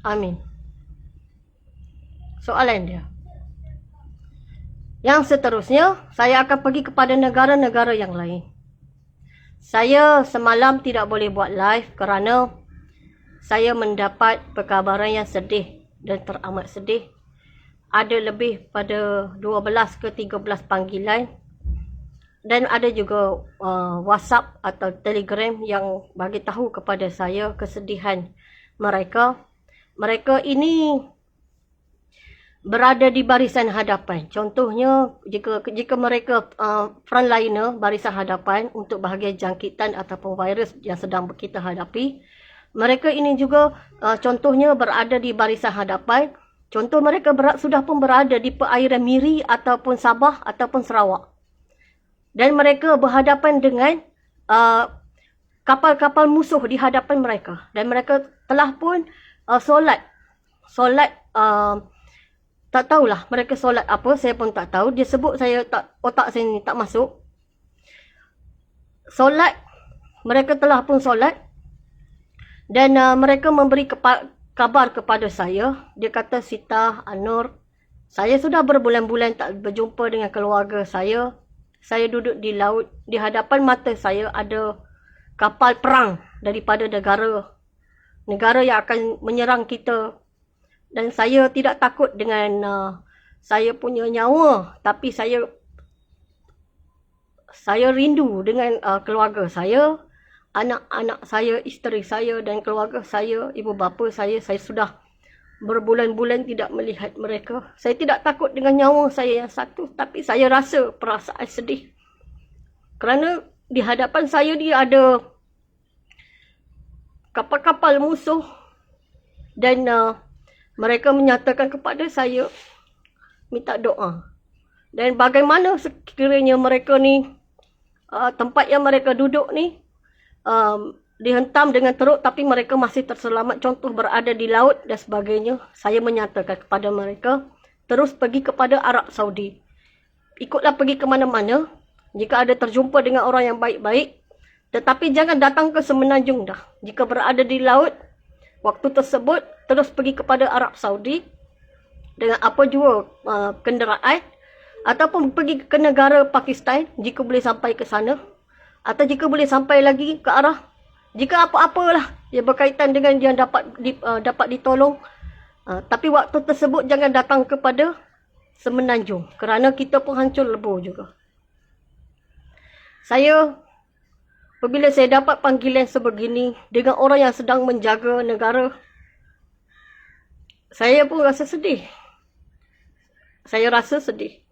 Amin. Soalan dia. Yang seterusnya, saya akan pergi kepada negara-negara yang lain. Saya semalam tidak boleh buat live kerana saya mendapat perkabaran yang sedih dan teramat sedih. Ada lebih pada 12 ke 13 panggilan. Dan ada juga WhatsApp atau Telegram yang bagi tahu kepada saya kesedihan mereka. Mereka ini berada di barisan hadapan. Contohnya, jika mereka frontliner, barisan hadapan untuk bahagian jangkitan ataupun virus yang sedang kita hadapi, mereka ini juga contohnya berada di barisan hadapan. Contoh mereka sudah pun berada di perairan Miri ataupun Sabah ataupun Sarawak. Dan mereka berhadapan dengan kapal-kapal musuh di hadapan mereka. Dan mereka telah pun solat. Tak tahulah mereka solat apa, saya pun tak tahu. Dia sebut saya otak saya ni tak masuk. Solat, mereka telah pun solat. Dan mereka memberi kabar kepada saya. Dia kata, Sita, Anur, saya sudah berbulan-bulan tak berjumpa dengan keluarga saya. Saya duduk di laut, di hadapan mata saya ada kapal perang daripada negara yang akan menyerang kita. Dan saya tidak takut dengan saya punya nyawa, tapi saya rindu dengan keluarga saya, anak-anak saya, isteri saya dan keluarga saya, ibu bapa saya. Saya sudah berbulan-bulan tidak melihat mereka. Saya tidak takut dengan nyawa saya yang satu, tapi saya rasa perasaan sedih. Kerana di hadapan saya dia ada kapal-kapal musuh dan mereka menyatakan kepada saya minta doa. Dan bagaimana sekiranya mereka ni, tempat yang mereka duduk ni, dihentam dengan teruk tapi mereka masih terselamat, contoh berada di laut dan sebagainya. Saya menyatakan kepada mereka, terus pergi kepada Arab Saudi. Ikutlah pergi ke mana-mana, jika ada terjumpa dengan orang yang baik-baik. Tetapi jangan datang ke Semenanjung dah. Jika berada di laut, waktu tersebut, terus pergi kepada Arab Saudi dengan apa jua kenderaan. Ataupun pergi ke negara Pakistan, jika boleh sampai ke sana. Atau jika boleh sampai lagi ke arah, jika apa-apalah yang berkaitan dengan yang dapat ditolong. Tapi waktu tersebut jangan datang kepada Semenanjung. Kerana kita pun hancur lebur juga. Apabila saya dapat panggilan sebegini dengan orang yang sedang menjaga negara, saya pun rasa sedih. Saya rasa sedih.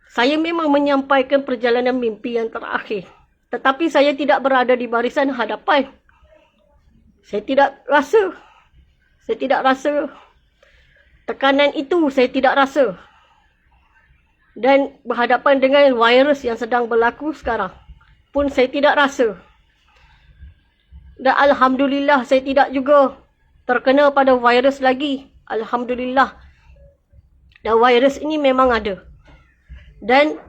Saya memang menyampaikan perjalanan mimpi yang terakhir. Tetapi saya tidak berada di barisan hadapan. Saya tidak rasa tekanan itu, saya tidak rasa. dan berhadapan dengan virus yang sedang berlaku sekarang pun saya tidak rasa. Dan Alhamdulillah saya tidak juga terkena pada virus lagi. Alhamdulillah. Dan virus ini memang ada. Dan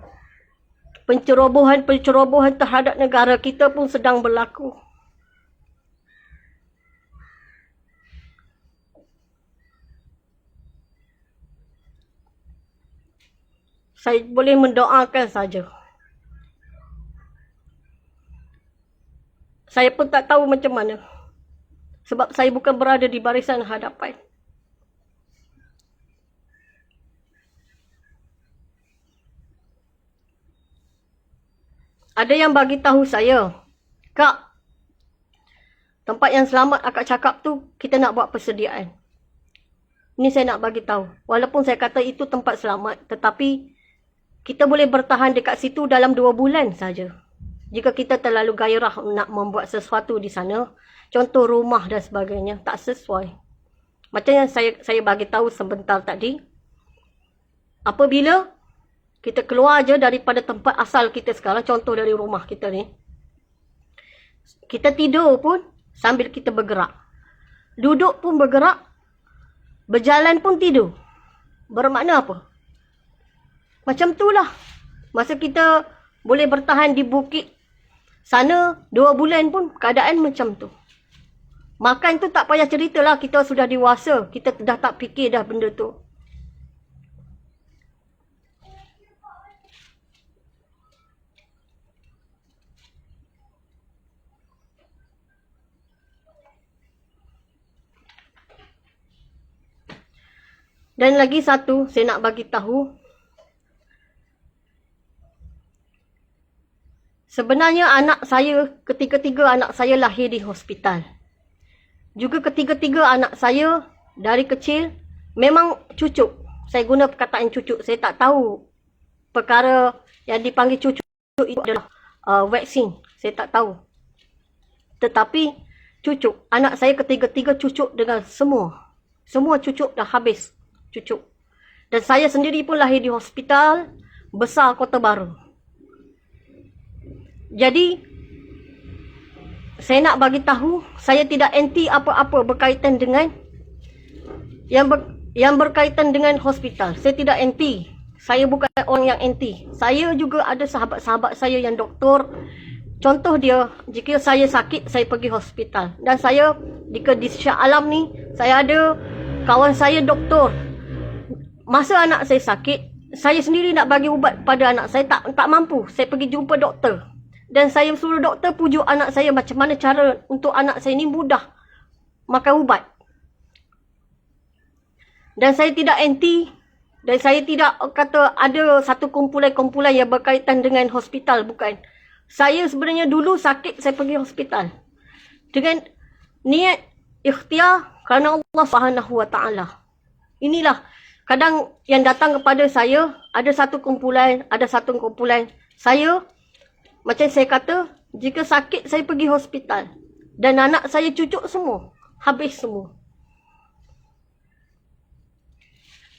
pencerobohan terhadap negara kita pun sedang berlaku. Saya boleh mendoakan saja. Saya pun tak tahu macam mana. Sebab saya bukan berada di barisan hadapan. Ada yang bagi tahu saya, Kak, tempat yang selamat akak cakap tu, kita nak buat persediaan. Ini saya nak bagi tahu. Walaupun saya kata itu tempat selamat, tetapi kita boleh bertahan dekat situ dalam 2 bulan saja. Jika kita terlalu gairah nak membuat sesuatu di sana, contoh rumah dan sebagainya, tak sesuai. Macam yang saya bagi tahu sebentar tadi, apabila kita keluar je daripada tempat asal kita sekarang, contoh dari rumah kita ni, kita tidur pun sambil kita bergerak. Duduk pun bergerak, berjalan pun tidur. Bermakna apa? Macam itulah. Masa kita boleh bertahan di bukit sana 2 bulan pun keadaan macam tu. Makan tu tak payah ceritalah, kita sudah dewasa. Kita dah tak fikir dah benda tu. Dan lagi satu, saya nak bagi tahu. Sebenarnya anak saya, ketiga-tiga anak saya lahir di hospital. Juga ketiga-tiga anak saya dari kecil memang cucuk. Saya guna perkataan cucuk. Saya tak tahu perkara yang dipanggil cucuk itu adalah vaksin. Saya tak tahu. Tetapi cucuk. Anak saya ketiga-tiga cucuk dengan semua. Semua cucuk dah habis. Cucuk. Dan saya sendiri pun lahir di hospital besar Kota Baru. Jadi, saya nak bagi tahu, saya tidak anti apa-apa berkaitan dengan yang berkaitan dengan hospital. Saya tidak anti. Saya bukan orang yang anti. Saya juga ada sahabat-sahabat saya yang doktor. Contoh dia, jika saya sakit, saya pergi hospital. Dan saya, jika di Shah Alam ni, saya ada kawan saya doktor. Masa anak saya sakit, saya sendiri nak bagi ubat pada anak saya, tak mampu. Saya pergi jumpa doktor. Dan saya suruh doktor pujuk anak saya macam mana cara untuk anak saya ni mudah makan ubat. Dan saya tidak anti. Dan saya tidak kata ada satu kumpulan-kumpulan yang berkaitan dengan hospital. Bukan. Saya sebenarnya dulu sakit, saya pergi hospital. Dengan niat ikhtiar kerana Allah SWT. Inilah. Kadang yang datang kepada saya, ada satu kumpulan. Saya, macam saya kata, jika sakit saya pergi hospital. Dan anak saya cucuk semua. Habis semua.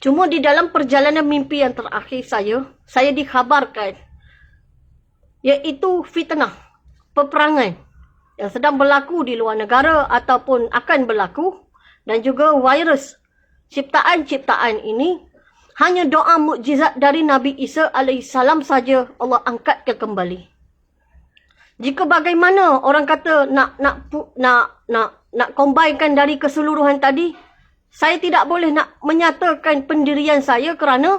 Cuma di dalam perjalanan mimpi yang terakhir saya dikhabarkan. Iaitu fitnah. Peperangan. Yang sedang berlaku di luar negara ataupun akan berlaku. Dan juga virus. Ciptaan-ciptaan ini. Hanya doa mukjizat dari Nabi Isa AS saja Allah angkatkan kembali. Jika bagaimana orang kata nak combinekan dari keseluruhan tadi, saya tidak boleh nak menyatakan pendirian saya kerana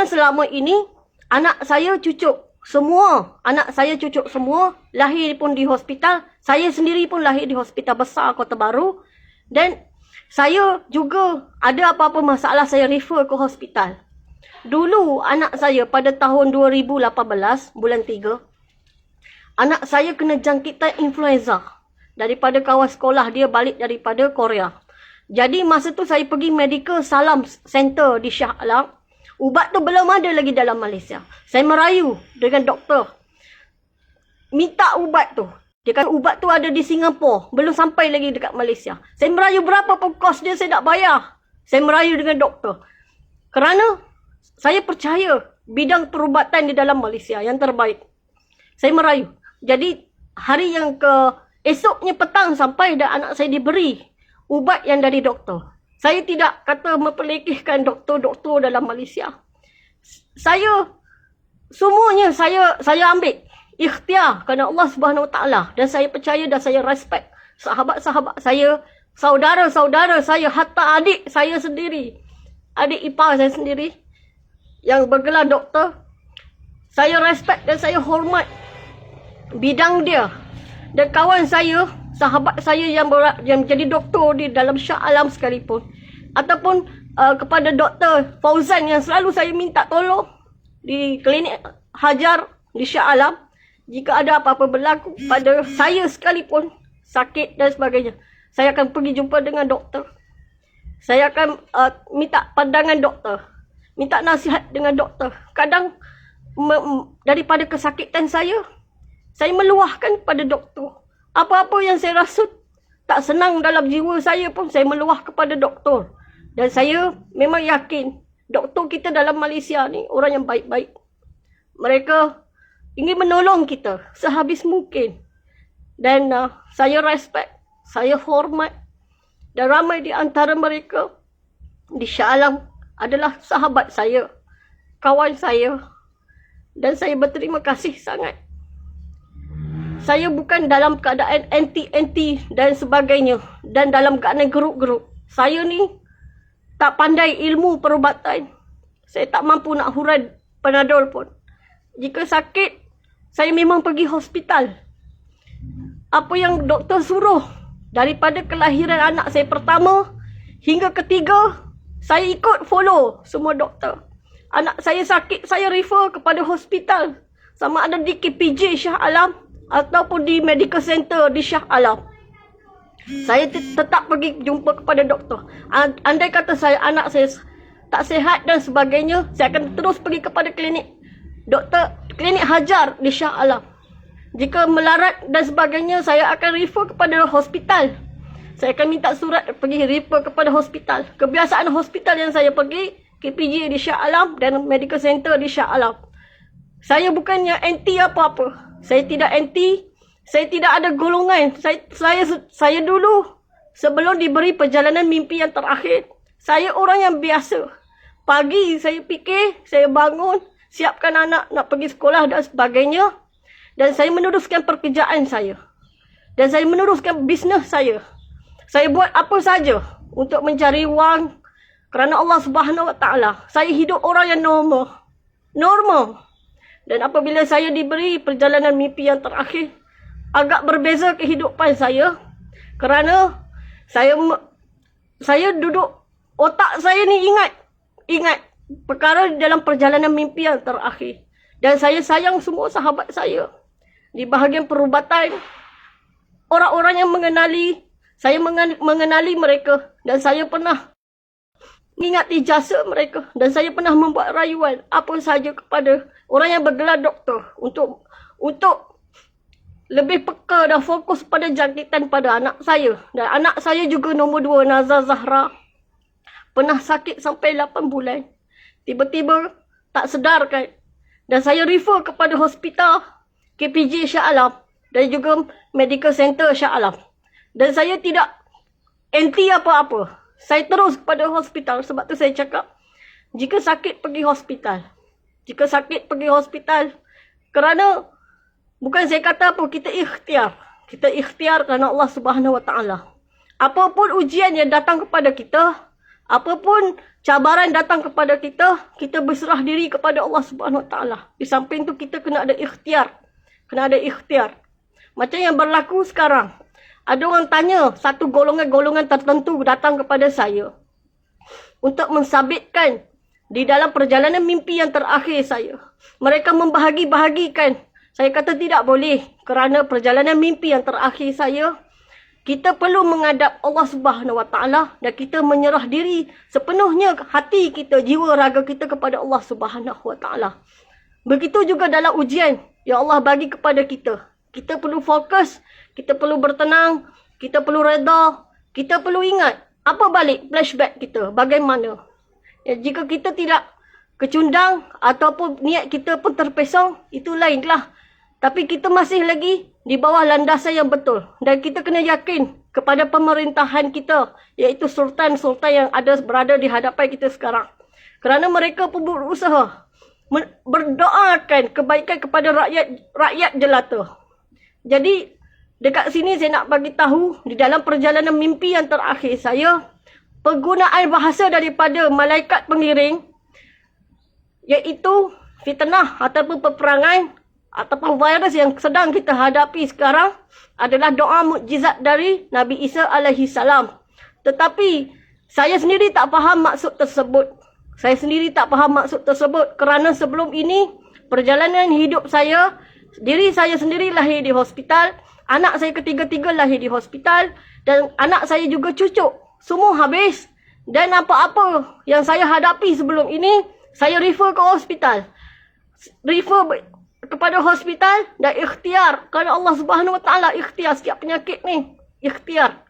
selama ini anak saya cucuk semua. Anak saya cucuk semua, lahir pun di hospital. Saya sendiri pun lahir di hospital besar Kota Baru. Dan saya juga ada apa-apa masalah, saya refer ke hospital. Dulu anak saya pada tahun 2018, bulan 3, anak saya kena jangkitan influenza daripada kawan sekolah dia balik daripada Korea. Jadi masa tu saya pergi Medical Salam Center di Shah Alam. Ubat tu belum ada lagi dalam Malaysia. Saya merayu dengan doktor. Minta ubat tu. Dia kata ubat tu ada di Singapura. Belum sampai lagi dekat Malaysia. Saya merayu berapa pun kos dia saya nak bayar. Saya merayu dengan doktor. Kerana saya percaya bidang perubatan di dalam Malaysia yang terbaik. Saya merayu. Jadi hari yang esoknya petang sampai dah anak saya diberi ubat yang dari doktor. Saya tidak kata memperlekehkan doktor-doktor dalam Malaysia. Saya semuanya saya ambil ikhtiar kerana Allah Subhanahu Wa Taala, dan saya percaya dan saya respect sahabat-sahabat saya, saudara-saudara saya, hatta adik saya sendiri, adik ipar saya sendiri yang bergelar doktor. Saya respect dan saya hormat bidang dia. Dan kawan saya, sahabat saya yang jadi doktor di dalam Shah Alam sekalipun, ataupun kepada Dr. Fauzan yang selalu saya minta tolong di klinik Hajar di Shah Alam, jika ada apa-apa berlaku pada saya sekalipun, sakit dan sebagainya, saya akan pergi jumpa dengan doktor. Saya akan minta pandangan doktor, minta nasihat dengan doktor. Kadang daripada kesakitan saya meluahkan kepada doktor. Apa-apa yang saya rasa tak senang dalam jiwa saya pun saya meluah kepada doktor. Dan saya memang yakin doktor kita dalam Malaysia ni orang yang baik-baik. Mereka ingin menolong kita sehabis mungkin. Dan saya respect, saya hormat. Dan ramai di antara mereka di Shah Alam adalah sahabat saya, kawan saya. Dan saya berterima kasih sangat. Saya bukan dalam keadaan anti-anti dan sebagainya, dan dalam keadaan geruk-geruk. Saya ni tak pandai ilmu perubatan. Saya tak mampu nak hurai Panadol pun. Jika sakit, saya memang pergi hospital. Apa yang doktor suruh, daripada kelahiran anak saya pertama hingga ketiga, saya ikut follow semua doktor. Anak saya sakit, saya refer kepada hospital. Sama ada di KPJ Shah Alam ataupun di medical center di Shah Alam. Saya tetap pergi jumpa kepada doktor. Andai kata anak saya tak sihat dan sebagainya, saya akan terus pergi kepada klinik klinik Hajar di Shah Alam. Jika melarat dan sebagainya, saya akan refer kepada hospital. Saya akan minta surat pergi refer kepada hospital. Kebiasaan hospital yang saya pergi, KPJ di Shah Alam dan medical center di Shah Alam. Saya bukannya anti apa-apa. Saya tidak anti. Saya tidak ada golongan. Saya dulu, sebelum diberi perjalanan mimpi yang terakhir, saya orang yang biasa. Pagi saya fikir, saya bangun, siapkan anak nak pergi sekolah dan sebagainya. Dan saya meneruskan pekerjaan saya. Dan saya meneruskan bisnes saya. Saya buat apa saja untuk mencari wang kerana Allah Subhanahu Wa Taala. Saya hidup orang yang normal. Normal. Dan apabila saya diberi perjalanan mimpi yang terakhir, agak berbeza kehidupan saya. Kerana saya duduk, otak saya ni ingat perkara dalam perjalanan mimpi yang terakhir. Dan saya sayang semua sahabat saya. Di bahagian perubatan, orang-orang yang mengenali, saya mengenali mereka. Dan saya pernah mengingati jasa mereka. Dan saya pernah membuat rayuan apa saja kepada orang yang bergelar doktor. Untuk lebih peka dan fokus pada jangkitan pada anak saya. Dan anak saya juga nombor 2, Nazar Zahra. Pernah sakit sampai 8 bulan. Tiba-tiba tak sedarkan. Dan saya refer kepada hospital KPJ Shah Alam dan juga medical center Shah Alam. Dan saya tidak anti apa-apa. Saya terus kepada hospital. Sebab tu saya cakap, jika sakit pergi hospital. Jika sakit pergi hospital. Kerana bukan saya kata apa, kita ikhtiar. Kita ikhtiar kerana Allah Subhanahu Wa Taala. Apapun ujian yang datang kepada kita, apapun cabaran datang kepada kita, kita berserah diri kepada Allah Subhanahu Wa Taala. Di samping tu kita kena ada ikhtiar. Kena ada ikhtiar. Macam yang berlaku sekarang. Ada orang tanya, satu golongan-golongan tertentu datang kepada saya untuk mensabitkan di dalam perjalanan mimpi yang terakhir saya. Mereka membahagi-bahagikan. Saya kata tidak boleh. Kerana perjalanan mimpi yang terakhir saya, kita perlu menghadap Allah Subhanahu Wa Taala dan kita menyerah diri sepenuhnya hati kita, jiwa raga kita kepada Allah Subhanahu Wa Taala. Begitu juga dalam ujian yang Allah bagi kepada kita. Kita perlu fokus, kita perlu bertenang, kita perlu reda, kita perlu ingat apa balik flashback kita, bagaimana. Jika kita tidak kecundang ataupun niat kita pun terpesong, itu lainlah. Tapi kita masih lagi di bawah landasan yang betul. Dan kita kena yakin kepada pemerintahan kita, iaitu sultan-sultan yang berada di hadapan kita sekarang. Kerana mereka pun berusaha berdoakan kebaikan kepada rakyat jelata. Jadi, dekat sini saya nak bagi tahu, di dalam perjalanan mimpi yang terakhir saya, penggunaan bahasa daripada malaikat pengiring, iaitu fitnah ataupun peperangan ataupun virus yang sedang kita hadapi sekarang adalah doa mukjizat dari Nabi Isa alaihi salam. Tetapi saya sendiri tak faham maksud tersebut. Saya sendiri tak faham maksud tersebut kerana sebelum ini perjalanan hidup saya, diri saya sendiri lahir di hospital, anak saya ketiga-tiga lahir di hospital dan anak saya juga cucu. Semua habis dan apa-apa yang saya hadapi sebelum ini, saya refer ke hospital. Refer kepada hospital dan ikhtiar. Kerana Allah Subhanahu Wa Taala ikhtiar setiap penyakit ni. Ikhtiar.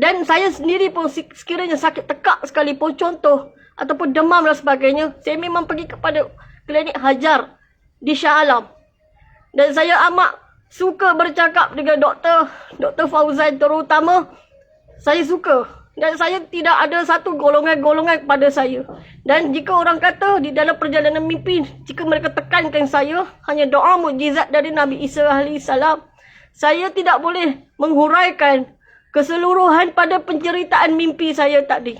Dan saya sendiri pun sekiranya sakit tekak sekalipun, contoh, ataupun demam dan sebagainya, saya memang pergi kepada klinik Hajar di Shah Alam. Dan saya amat suka bercakap dengan Dr. Fauzan terutama. Saya suka. Dan saya tidak ada satu golongan-golongan kepada saya. Dan jika orang kata di dalam perjalanan mimpi, jika mereka tekankan saya, hanya doa mukjizat dari Nabi Isa alaihi salam, saya tidak boleh menghuraikan keseluruhan pada penceritaan mimpi saya tadi.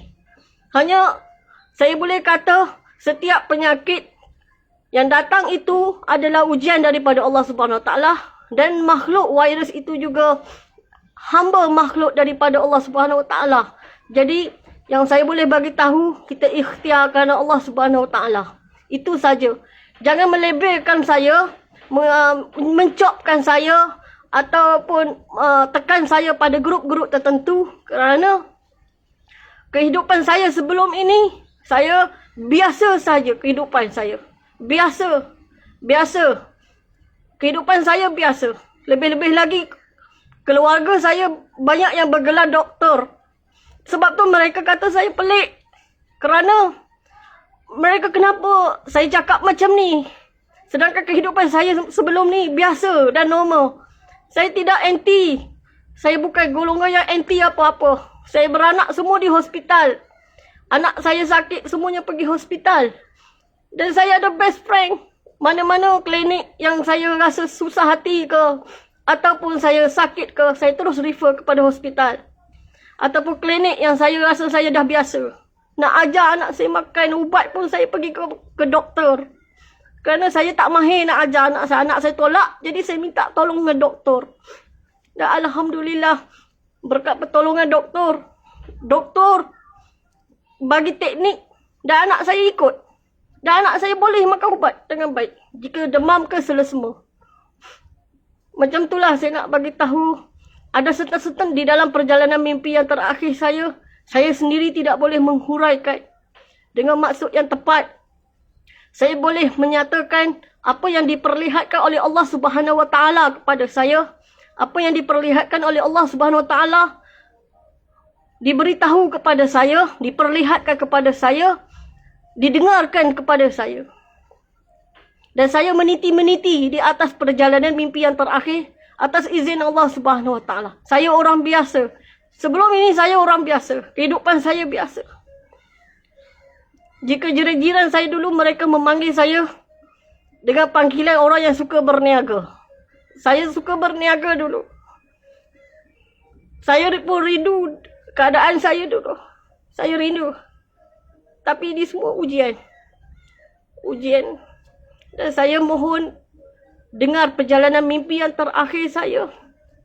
Hanya saya boleh kata setiap penyakit yang datang itu adalah ujian daripada Allah Subhanahu Wa Taala, dan makhluk virus itu juga hamba makhluk daripada Allah Subhanahu Wa Taala. Jadi yang saya boleh bagi tahu, kita ikhtiar kerana Allah Subhanahu Wa Taala. Itu saja. Jangan melabelkan saya, mencopkan saya ataupun tekan saya pada grup-grup tertentu, kerana kehidupan saya sebelum ini, saya biasa saja kehidupan saya. Biasa. Kehidupan saya biasa. Lebih-lebih lagi, keluarga saya banyak yang bergelar doktor. Sebab tu mereka kata saya pelik. Kerana mereka kenapa saya cakap macam ni. Sedangkan kehidupan saya sebelum ni biasa dan normal. Saya tidak anti. Saya bukan golongan yang anti apa-apa. Saya beranak semua di hospital. Anak saya sakit, semuanya pergi hospital. Dan saya ada best friend. Mana-mana klinik yang saya rasa susah hati ke, ataupun saya sakit ke, saya terus refer kepada hospital. Ataupun klinik yang saya rasa saya dah biasa. Nak ajar anak saya makan ubat pun saya pergi ke doktor. Kerana saya tak mahir nak ajar anak saya. Anak saya tolak, jadi saya minta tolong dengan doktor. Dan Alhamdulillah, berkat pertolongan doktor, doktor bagi teknik dan anak saya ikut. Dan anak saya boleh makan ubat dengan baik. Jika demam ke selesema. Macam itulah saya nak bagi tahu. Ada serta-serta di dalam perjalanan mimpi yang terakhir saya sendiri tidak boleh menghuraikan dengan maksud yang tepat. Saya boleh menyatakan apa yang diperlihatkan oleh Allah Subhanahu Wa Taala kepada saya. Apa yang diperlihatkan oleh Allah Subhanahu Wa Taala diberitahu kepada saya, diperlihatkan kepada saya, didengarkan kepada saya. Dan saya meniti-meniti di atas perjalanan mimpi yang terakhir atas izin Allah Subhanahu Wa Taala. Saya orang biasa. Sebelum ini saya orang biasa. Kehidupan saya biasa. Jika jiran-jiran saya dulu mereka memanggil saya dengan panggilan orang yang suka berniaga. Saya suka berniaga dulu. Saya pun rindu keadaan saya dulu. Saya rindu. Tapi ini semua ujian. Ujian. Dan saya mohon dengar perjalanan mimpi yang terakhir saya.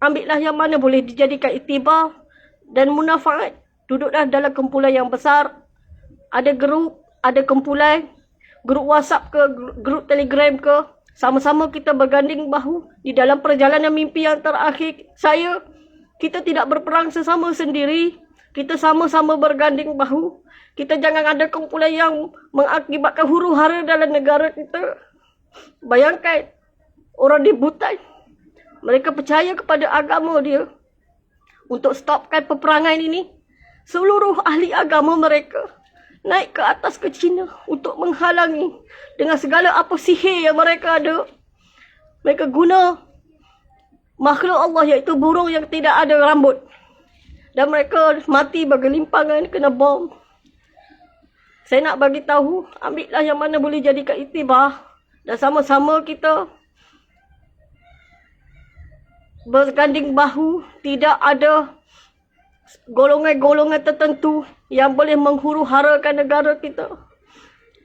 Ambillah yang mana boleh dijadikan iktibar dan munafaat. Duduklah dalam kumpulan yang besar. Ada grup, ada kumpulan. Grup WhatsApp ke, grup Telegram ke. Sama-sama kita berganding bahu di dalam perjalanan mimpi yang terakhir saya. Kita tidak berperang sesama sendiri. Kita sama-sama berganding bahu. Kita jangan ada kumpulan yang mengakibatkan huru-hara dalam negara kita. Bayangkan. Orang di Bhutan, mereka percaya kepada agama dia. Untuk stopkan peperangan ini, seluruh ahli agama mereka naik ke atas ke China untuk menghalangi dengan segala apa sihir yang mereka ada. Mereka guna makhluk Allah iaitu burung yang tidak ada rambut. Dan mereka mati bagi limpangan kena bom. Saya nak bagi tahu, ambillah yang mana boleh jadikan iktibar dan sama-sama kita berganding bahu, tidak ada golongan-golongan tertentu yang boleh menghuru-harakan negara kita.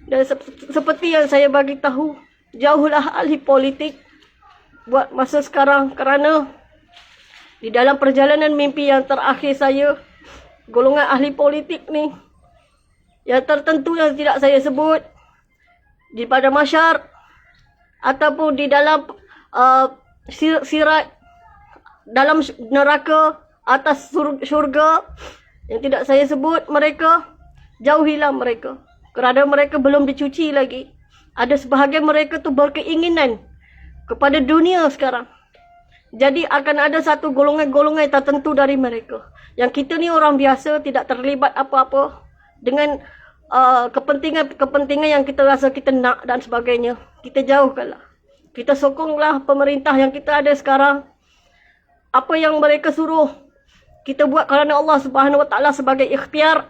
Dan seperti yang saya bagi tahu, jauhlah ahli politik buat masa sekarang, kerana di dalam perjalanan mimpi yang terakhir saya, golongan ahli politik ni yang tertentu yang tidak saya sebut di pada masyar ataupun di dalam sirat dalam neraka atas syurga yang tidak saya sebut, mereka jauhilah mereka kerana mereka belum dicuci lagi. Ada sebahagian mereka tu berkeinginan kepada dunia sekarang. Jadi akan ada satu golongan-golongan tertentu dari mereka. Yang kita ni orang biasa, tidak terlibat apa-apa dengan kepentingan yang kita rasa kita nak dan sebagainya. Kita jauhkanlah. Kita sokonglah pemerintah yang kita ada sekarang. Apa yang mereka suruh, kita buat kerana Allah Subhanahu Wa Taala sebagai ikhtiar.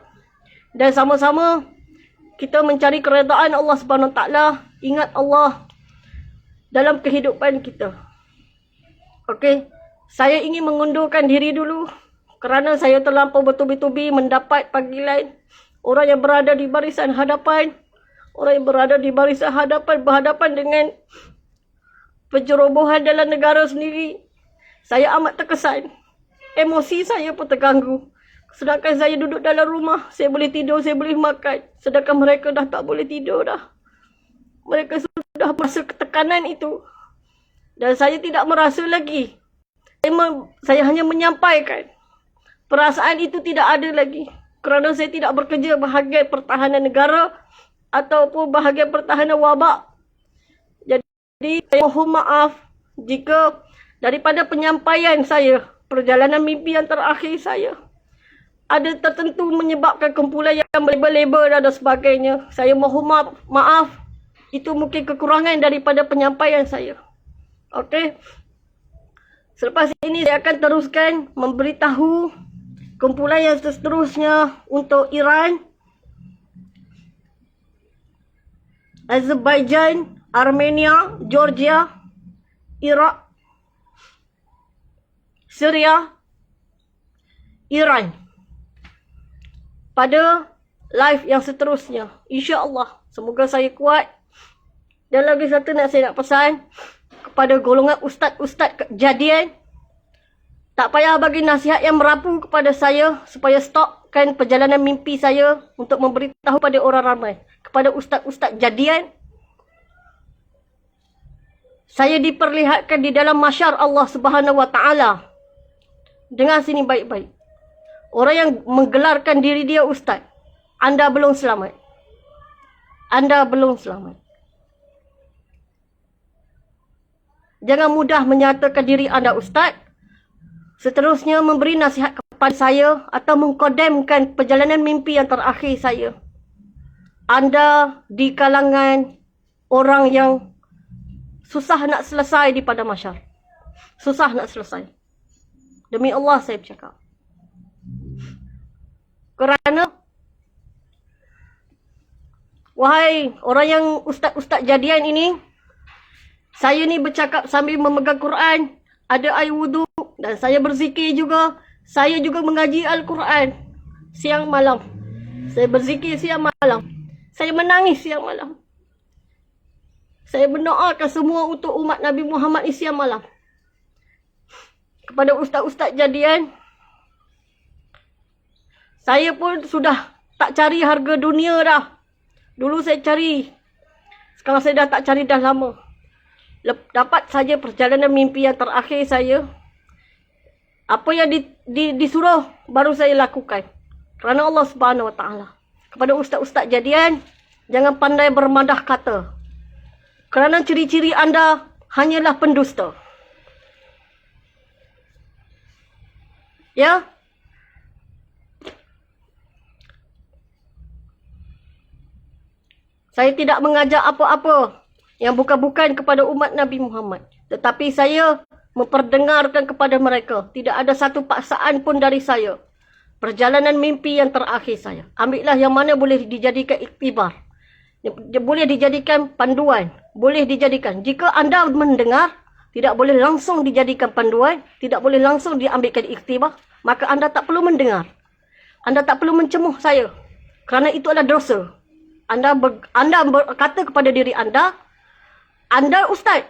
Dan sama-sama kita mencari keredaan Allah Subhanahu Wa Taala. Ingat Allah dalam kehidupan kita. Okey, saya ingin mengundurkan diri dulu kerana saya terlampau bertubi-tubi mendapat panggilan orang yang berada di barisan hadapan. Orang yang berada di barisan hadapan berhadapan dengan pencerobohan dalam negara sendiri. Saya amat terkesan. Emosi saya pun terganggu. Sedangkan saya duduk dalam rumah, saya boleh tidur, saya boleh makan. Sedangkan mereka dah tak boleh tidur dah. Mereka sudah merasa ketekanan itu. Dan saya tidak merasa lagi. Saya hanya menyampaikan. Perasaan itu tidak ada lagi. Kerana saya tidak bekerja bahagian pertahanan negara ataupun bahagian pertahanan wabak. Jadi saya mohon maaf jika daripada penyampaian saya, perjalanan mimpi yang terakhir saya, ada tertentu menyebabkan kumpulan yang berlabel dan sebagainya. Saya mohon maaf. Itu mungkin kekurangan daripada penyampaian saya. Okey. Selepas ini saya akan teruskan memberitahu kumpulan yang seterusnya untuk Iran, Azerbaijan, Armenia, Georgia, Iraq, Syria, Iran. Pada live yang seterusnya, insya-Allah. Semoga saya kuat. Dan lagi satu saya nak pesan kepada golongan ustaz-ustaz kejadian, tak payah bagi nasihat yang merapu kepada saya supaya stopkan perjalanan mimpi saya untuk memberitahu pada orang ramai. Kepada ustaz-ustaz jadian, saya diperlihatkan di dalam masyar Allah Subhanahu Wa Taala. Dengar sini baik-baik. Orang yang menggelarkan diri dia ustaz, anda belum selamat. Anda belum selamat. Jangan mudah menyatakan diri anda ustaz, seterusnya memberi nasihat kepada saya atau mengkodemkan perjalanan mimpi yang terakhir saya. Anda di kalangan orang yang susah nak selesai di pada masyar. Susah nak selesai. Demi Allah saya bercakap. Kerana, wahai orang yang ustaz-ustaz jadian ini, saya ni bercakap sambil memegang Quran, ada air wudu dan saya berzikir juga. Saya juga mengaji Al-Quran siang malam. Saya berzikir siang malam. Saya menangis siang malam. Saya berdoakan semua untuk umat Nabi Muhammad ni siang malam. Kepada ustaz-ustaz jadian, saya pun sudah tak cari harga dunia dah. Dulu saya cari. Sekarang saya dah tak cari dah lama. Dapat saja perjalanan mimpi yang terakhir saya. Apa yang disuruh baru saya lakukan. Kerana Allah Subhanahu Wa Taala. Kepada ustaz-ustaz jadian, jangan pandai bermadah kata. Kerana ciri-ciri anda hanyalah pendusta. Ya? Saya tidak mengajak apa-apa yang bukan-bukan kepada umat Nabi Muhammad. Tetapi saya memperdengarkan kepada mereka. Tidak ada satu paksaan pun dari saya. Perjalanan mimpi yang terakhir saya. Ambillah yang mana boleh dijadikan iktibar. Boleh dijadikan panduan. Boleh dijadikan. Jika anda mendengar, tidak boleh langsung dijadikan panduan. Tidak boleh langsung diambilkan iktibar. Maka anda tak perlu mendengar. Anda tak perlu mencemuh saya. Kerana itu adalah dosa. Anda berkata kepada diri anda ustaz.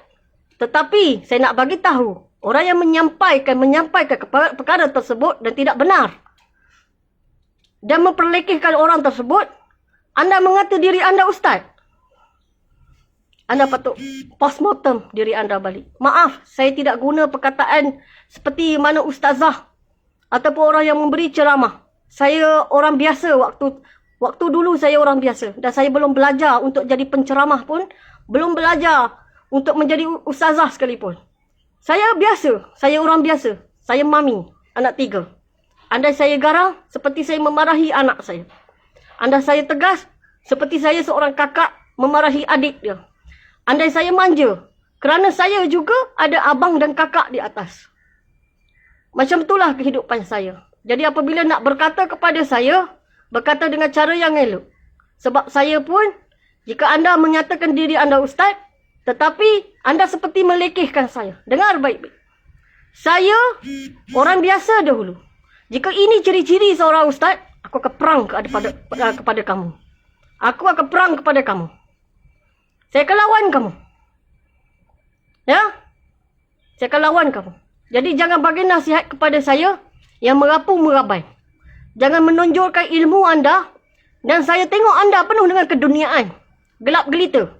Tetapi saya nak bagi tahu. Orang yang menyampaikan perkara tersebut dan tidak benar. Dan memperlekehkan orang tersebut, anda mengata diri anda ustaz. Anda patut postmortem diri anda balik. Maaf, saya tidak guna perkataan seperti mana ustazah ataupun orang yang memberi ceramah. Saya orang biasa waktu dulu saya orang biasa. Dan saya belum belajar untuk jadi penceramah pun. Belum belajar untuk menjadi ustazah sekalipun. Saya biasa. Saya orang biasa. Saya mami. Anak 3. Andai saya garang, seperti saya memarahi anak saya. Andai saya tegas, seperti saya seorang kakak memarahi adik dia. Andai saya manja, kerana saya juga ada abang dan kakak di atas. Macam itulah kehidupan saya. Jadi apabila nak berkata kepada saya, berkata dengan cara yang elok. Sebab saya pun, jika anda menyatakan diri anda ustaz, tetapi anda seperti melekehkan saya. Dengar baik-baik. Saya orang biasa dahulu. Jika ini ciri-ciri seorang ustaz, aku akan perang kepada kamu. Aku akan perang kepada kamu. Saya akan lawan kamu. Ya? Saya akan lawan kamu. Jadi jangan bagi nasihat kepada saya yang merapu-merabai. Jangan menonjolkan ilmu anda dan saya tengok anda penuh dengan keduniaan. Gelap gelita.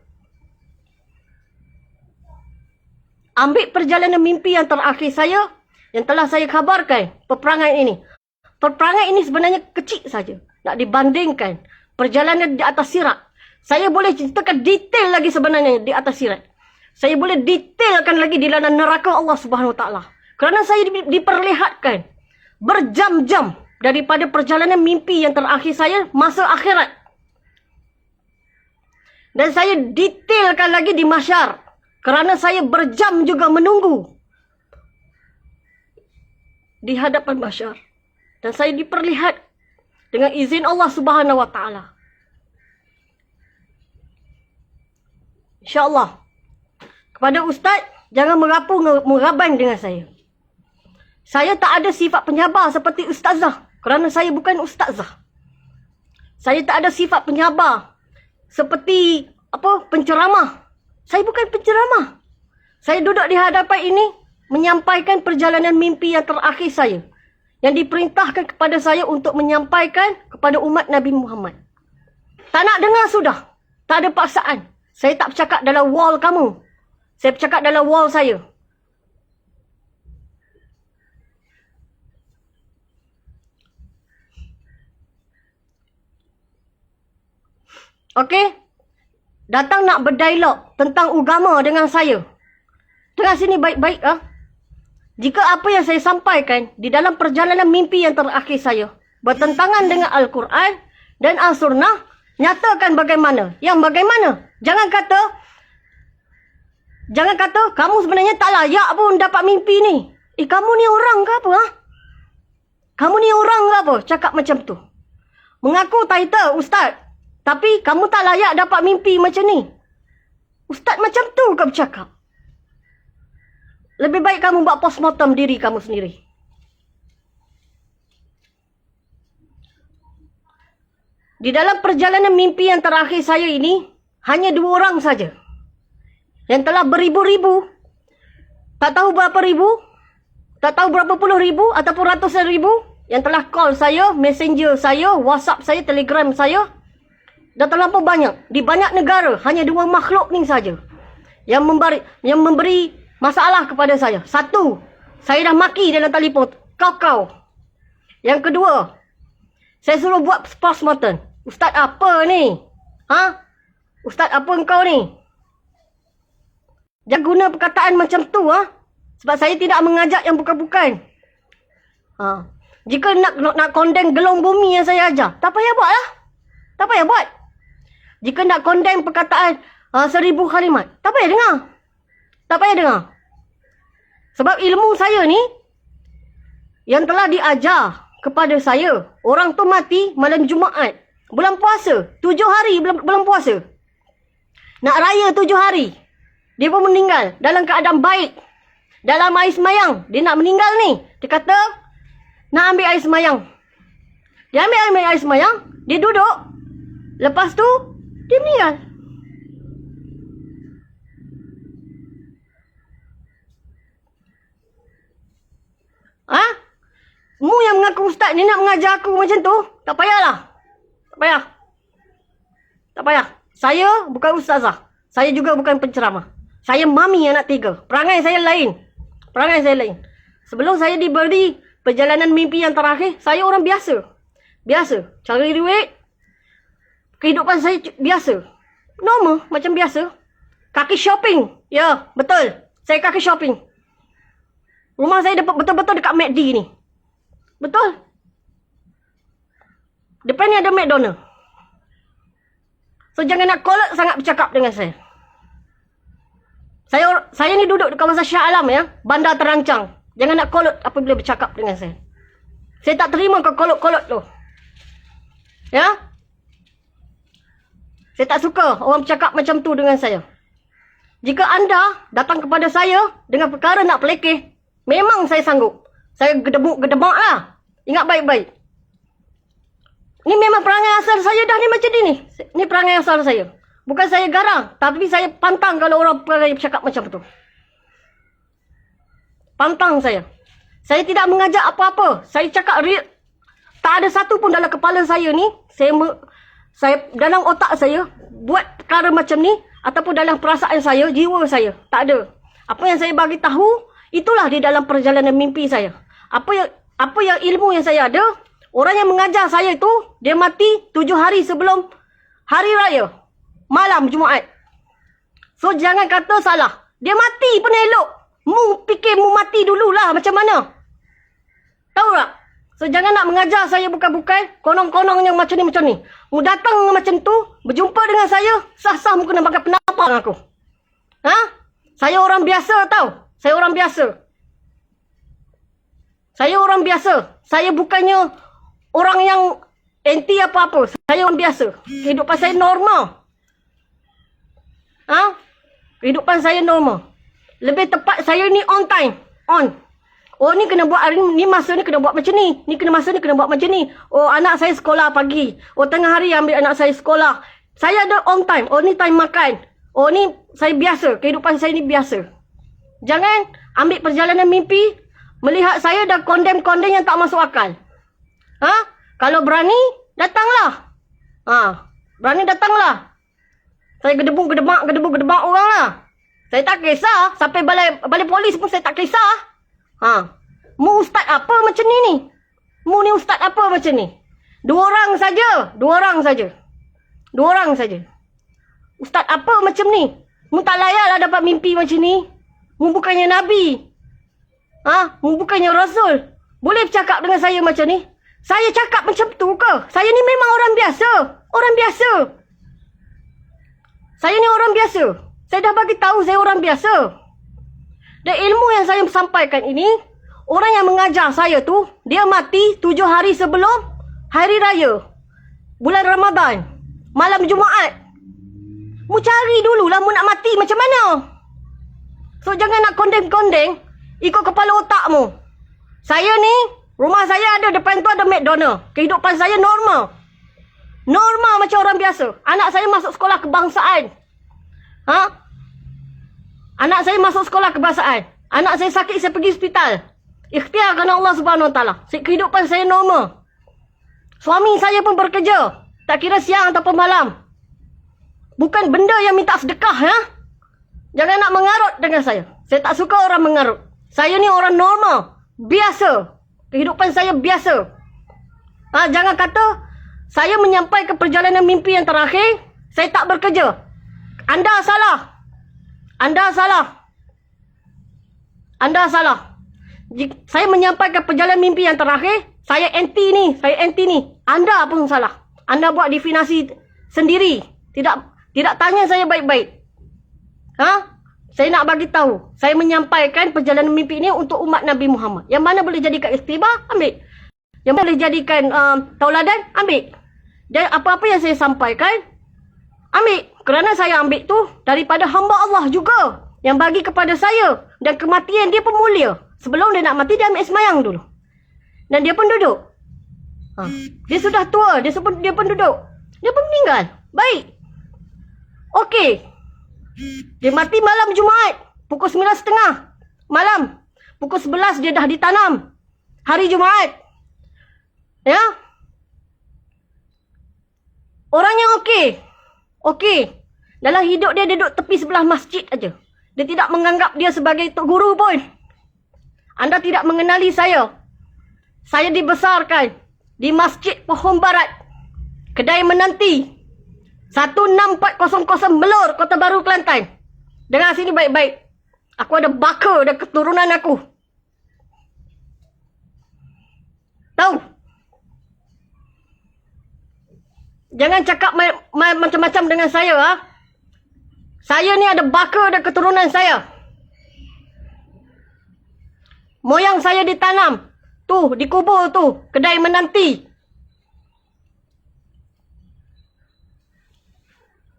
Ambil perjalanan mimpi yang terakhir saya yang telah saya kabarkan, peperangan ini. Peperangan ini sebenarnya kecil saja. Nak dibandingkan perjalanan di atas sirat. Saya boleh ceritakan detail lagi sebenarnya di atas sirat. Saya boleh detailkan lagi di dalam neraka Allah Subhanahu Wa Taala. Kerana saya diperlihatkan berjam-jam daripada perjalanan mimpi yang terakhir saya masa akhirat. Dan saya detailkan lagi di mahsyar. Kerana saya berjam juga menunggu di hadapan mahsyar. Dan saya diperlihat dengan izin Allah Subhanahu Wa Taala. InsyaAllah. Kepada ustaz, jangan merapu-meraban dengan saya. Saya tak ada sifat penyabar seperti ustazah. Kerana saya bukan ustazah. Saya tak ada sifat penyabar seperti penceramah. Saya bukan penceramah. Saya duduk di hadapan ini menyampaikan perjalanan mimpi yang terakhir saya. Yang diperintahkan kepada saya untuk menyampaikan kepada umat Nabi Muhammad. Tak nak dengar sudah. Tak ada paksaan. Saya tak bercakap dalam wall kamu. Saya bercakap dalam wall saya. Okey? Datang nak berdialog tentang agama dengan saya. Dengar sini baik-baik. Jika apa yang saya sampaikan di dalam perjalanan mimpi yang terakhir saya bertentangan dengan Al-Quran dan As-Sunnah, nyatakan bagaimana. Yang bagaimana? Jangan kata kamu sebenarnya tak layak pun dapat mimpi ni. Kamu ni orang ke apa? Kamu ni orang ke apa? Cakap macam tu. Mengaku title ustaz. Tapi kamu tak layak dapat mimpi macam ni. Ustaz macam tu kau bercakap. Lebih baik kamu buat postmortem diri kamu sendiri. Di dalam perjalanan mimpi yang terakhir saya ini, hanya 2 orang saja. Yang telah beribu-ribu, tak tahu berapa ribu, tak tahu berapa puluh ribu ataupun ratusan ribu, yang telah call saya, messenger saya, WhatsApp saya, Telegram saya. Dah terlampau banyak. Di banyak negara, hanya 2 makhluk ni saja yang memberi masalah kepada saya. 1, saya dah maki dalam telefon. Kau. Yang kedua, saya suruh buat postmortem. Ustaz apa ni? Ustaz apa engkau ni? Jangan guna perkataan macam tu. Sebab saya tidak mengajak yang bukan-bukan. Jika nak condemn gelong bumi yang saya ajar, tak payah buat lah. Tak payah buat. Jika nak condemn perkataan 1000 kalimat, tak payah dengar. Tak payah dengar. Sebab ilmu saya ni yang telah diajar kepada saya, orang tu mati malam Jumaat, bulan puasa, 7 hari bulan puasa. Nak raya 7 hari. Dia pun meninggal dalam keadaan baik. Dalam air semayang. Dia nak meninggal ni. Dia kata, nak ambil air semayang. Dia ambil air semayang. Dia duduk. Lepas tu, dia meninggal. Mu yang mengaku ustaz ni nak mengajar aku macam tu? Tak payahlah. Tak payah. Tak payah. Saya bukan ustazah. Saya juga bukan penceramah. Saya mami anak 3. Perangai saya lain. Perangai saya lain. Sebelum saya diberi perjalanan mimpi yang terakhir, saya orang biasa. Biasa. Cari duit. Kehidupan saya biasa. Normal. Macam biasa. Kaki shopping. Ya, betul. Saya kaki shopping. Rumah saya betul-betul dekat McD ni. Betul. Depan ni ada McDonald. So, jangan nak kolot sangat bercakap dengan saya. Saya ni duduk di kawasan Shah Alam ya. Bandar terancang. Jangan nak kolot apabila bercakap dengan saya. Saya tak terima kau kolot-kolot tu. Ya. Saya tak suka orang bercakap macam tu dengan saya. Jika anda datang kepada saya dengan perkara nak pelekeh, memang saya sanggup. Saya gedebak lah. Ingat baik-baik. Ni memang perangai asal saya dah ni macam ni. Ni perangai asal saya. Bukan saya garang. Tapi saya pantang kalau orang perangai bercakap macam tu. Pantang saya. Saya tidak mengajak apa-apa. Saya cakap real. Tak ada satu pun dalam kepala saya ni. Saya dalam otak saya buat perkara macam ni. Ataupun dalam perasaan saya, jiwa saya. Tak ada. Apa yang saya bagi tahu, itulah di dalam perjalanan mimpi saya. Apa yang ilmu yang saya ada, orang yang mengajar saya itu, dia mati 7 hari sebelum hari raya. Malam Jumaat. So, jangan kata salah. Dia mati pun elok. Mu fikir mu mati dululah macam mana. Tahu tak? So, jangan nak mengajar saya bukan-bukan. Konong-konong yang macam ni. Mu datang macam tu, berjumpa dengan saya, sah-sah mu kena bagi penampak aku. Saya orang biasa tau. Saya orang biasa. Saya orang biasa. Saya bukannya orang yang anti apa-apa. Saya orang biasa. Kehidupan saya normal. Kehidupan saya normal. Lebih tepat saya ni on time. On. Oh ni kena buat hari ni, masa ni kena buat macam ni. Ni kena masa ni kena buat macam ni. Oh anak saya sekolah pagi. Oh tengah hari ambil anak saya sekolah. Saya ada on time. Oh ni time makan. Oh ni saya biasa. Kehidupan saya ni biasa. Jangan ambil perjalanan mimpi. Melihat saya dah condemn yang tak masuk akal. Kalau berani, datanglah. Berani datanglah. Saya gedebuk-gedebak orang lah. Saya tak kisah. Sampai balai polis pun saya tak kisah. Mu ustaz apa macam ni? Mu ni ustaz apa macam ni? 2 orang saja. 2 orang saja. Ustaz apa macam ni? Mu tak layaklah dapat mimpi macam ni. Mu bukannya Nabi. Mu bukannya Rasul. Boleh bercakap dengan saya macam ni? Saya cakap macam tu ke? Saya ni memang orang biasa. Orang biasa. Saya ni orang biasa. Saya dah bagi tahu saya orang biasa. Dan ilmu yang saya sampaikan ini, orang yang mengajar saya tu, dia mati 7 hari sebelum hari raya. Bulan Ramadan. Malam Jumaat. Mu cari dululah mu nak mati macam mana. So jangan nak condemn ikut kepala otakmu. Saya ni, rumah saya ada depan tu ada McDonald. Kehidupan saya normal. Normal macam orang biasa. Anak saya masuk sekolah kebangsaan. Anak saya masuk sekolah kebangsaan. Anak saya sakit, saya pergi hospital. Ikhtiar kerana Allah Subhanahu Wa Taala. Kehidupan saya normal. Suami saya pun bekerja. Tak kira siang ataupun malam. Bukan benda yang minta sedekah. Jangan nak mengarut dengan saya. Saya tak suka orang mengarut. Saya ni orang normal. Biasa. Kehidupan saya biasa. Jangan kata saya menyampaikan perjalanan mimpi yang terakhir, saya tak bekerja. Anda salah. Anda salah. Anda salah. Saya menyampaikan perjalanan mimpi yang terakhir, saya anti ni. Anda pun salah. Anda buat definisi sendiri. Tidak tanya saya baik-baik. Saya nak bagi tahu. Saya menyampaikan perjalanan mimpi ini untuk umat Nabi Muhammad. Yang mana boleh jadikan iktibar, ambil. Yang boleh jadikan tauladan, ambil. Dan apa-apa yang saya sampaikan, ambil. Kerana saya ambil tu daripada hamba Allah juga. Yang bagi kepada saya. Dan kematian dia pun mulia. Sebelum dia nak mati, dia ambil semayang dulu. Dan dia pun duduk. Dia sudah tua, dia pun duduk. Dia pun meninggal. Baik. Okey. Dia mati malam Jumaat. Pukul 9.30 malam. Pukul 11 dia dah ditanam. Hari Jumaat. Ya. Orangnya okey. Okey. Dalam hidup dia duduk tepi sebelah masjid aja. Dia tidak menganggap dia sebagai tok guru pun. Anda tidak mengenali saya. Saya dibesarkan di Masjid Pohon Barat, Kedai Menanti, 16400 Melur, Kota Baru, Kelantan. Dengar sini baik-baik. Aku ada baka dan keturunan aku. Tahu? Jangan cakap macam-macam dengan saya. Saya ni ada baka dan keturunan saya. Moyang saya ditanam. Tu, dikubur tu. Kedai Menanti.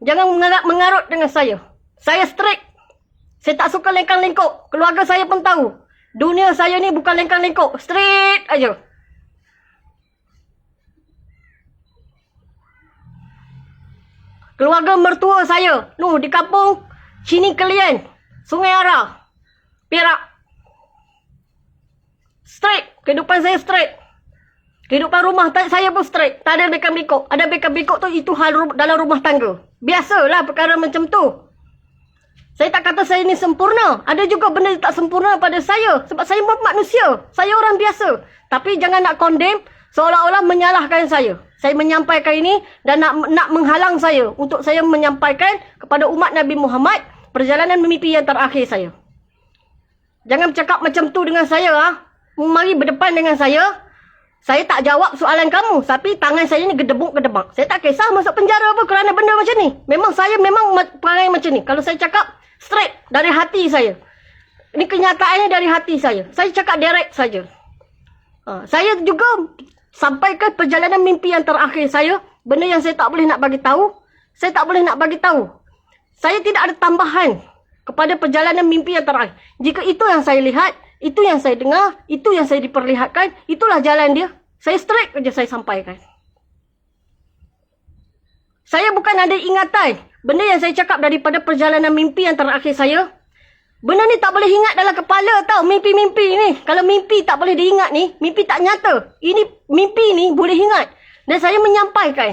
Jangan mengarut dengan saya. Saya strict. Saya tak suka lengkang-lengkok. Keluarga saya pun tahu. Dunia saya ni bukan lengkang-lengkok. Straight aja. Keluarga mertua saya. Di kampung Cini Kelian. Sungai Ara. Perak. Straight. Kehidupan saya straight. Kehidupan rumah saya pun straight. Tak ada bekam-bekok. Ada bekam-bekok tu itu hal dalam rumah tangga. Biasalah perkara macam tu. Saya tak kata saya ni sempurna. Ada juga benda tak sempurna pada saya. Sebab saya manusia. Saya orang biasa. Tapi jangan nak condemn seolah-olah menyalahkan saya. Saya menyampaikan ini dan nak menghalang saya. Untuk saya menyampaikan kepada umat Nabi Muhammad perjalanan mimpi yang terakhir saya. Jangan bercakap macam tu dengan saya. Mari berdepan dengan saya. Saya tak jawab soalan kamu. Tapi tangan saya ni gedebuk-gedebak. Saya tak kisah masuk penjara apa kerana benda macam ni. Memang saya perangai macam ni. Kalau saya cakap straight dari hati saya. Ini kenyataannya dari hati saya. Saya cakap direct saja. Saya juga sampaikan perjalanan mimpi yang terakhir saya. Benda yang saya tak boleh nak bagi tahu. Saya tak boleh nak bagi tahu. Saya tidak ada tambahan kepada perjalanan mimpi yang terakhir. Jika itu yang saya lihat, itu yang saya dengar, itu yang saya diperlihatkan, itulah jalan dia. Saya straight saja saya sampaikan. Saya bukan ada ingatan. Benda yang saya cakap daripada perjalanan mimpi yang terakhir saya. Benda ni tak boleh ingat dalam kepala tau. Mimpi-mimpi ni. Kalau mimpi tak boleh diingat ni, mimpi tak nyata. Ini mimpi ni boleh ingat. Dan saya menyampaikan.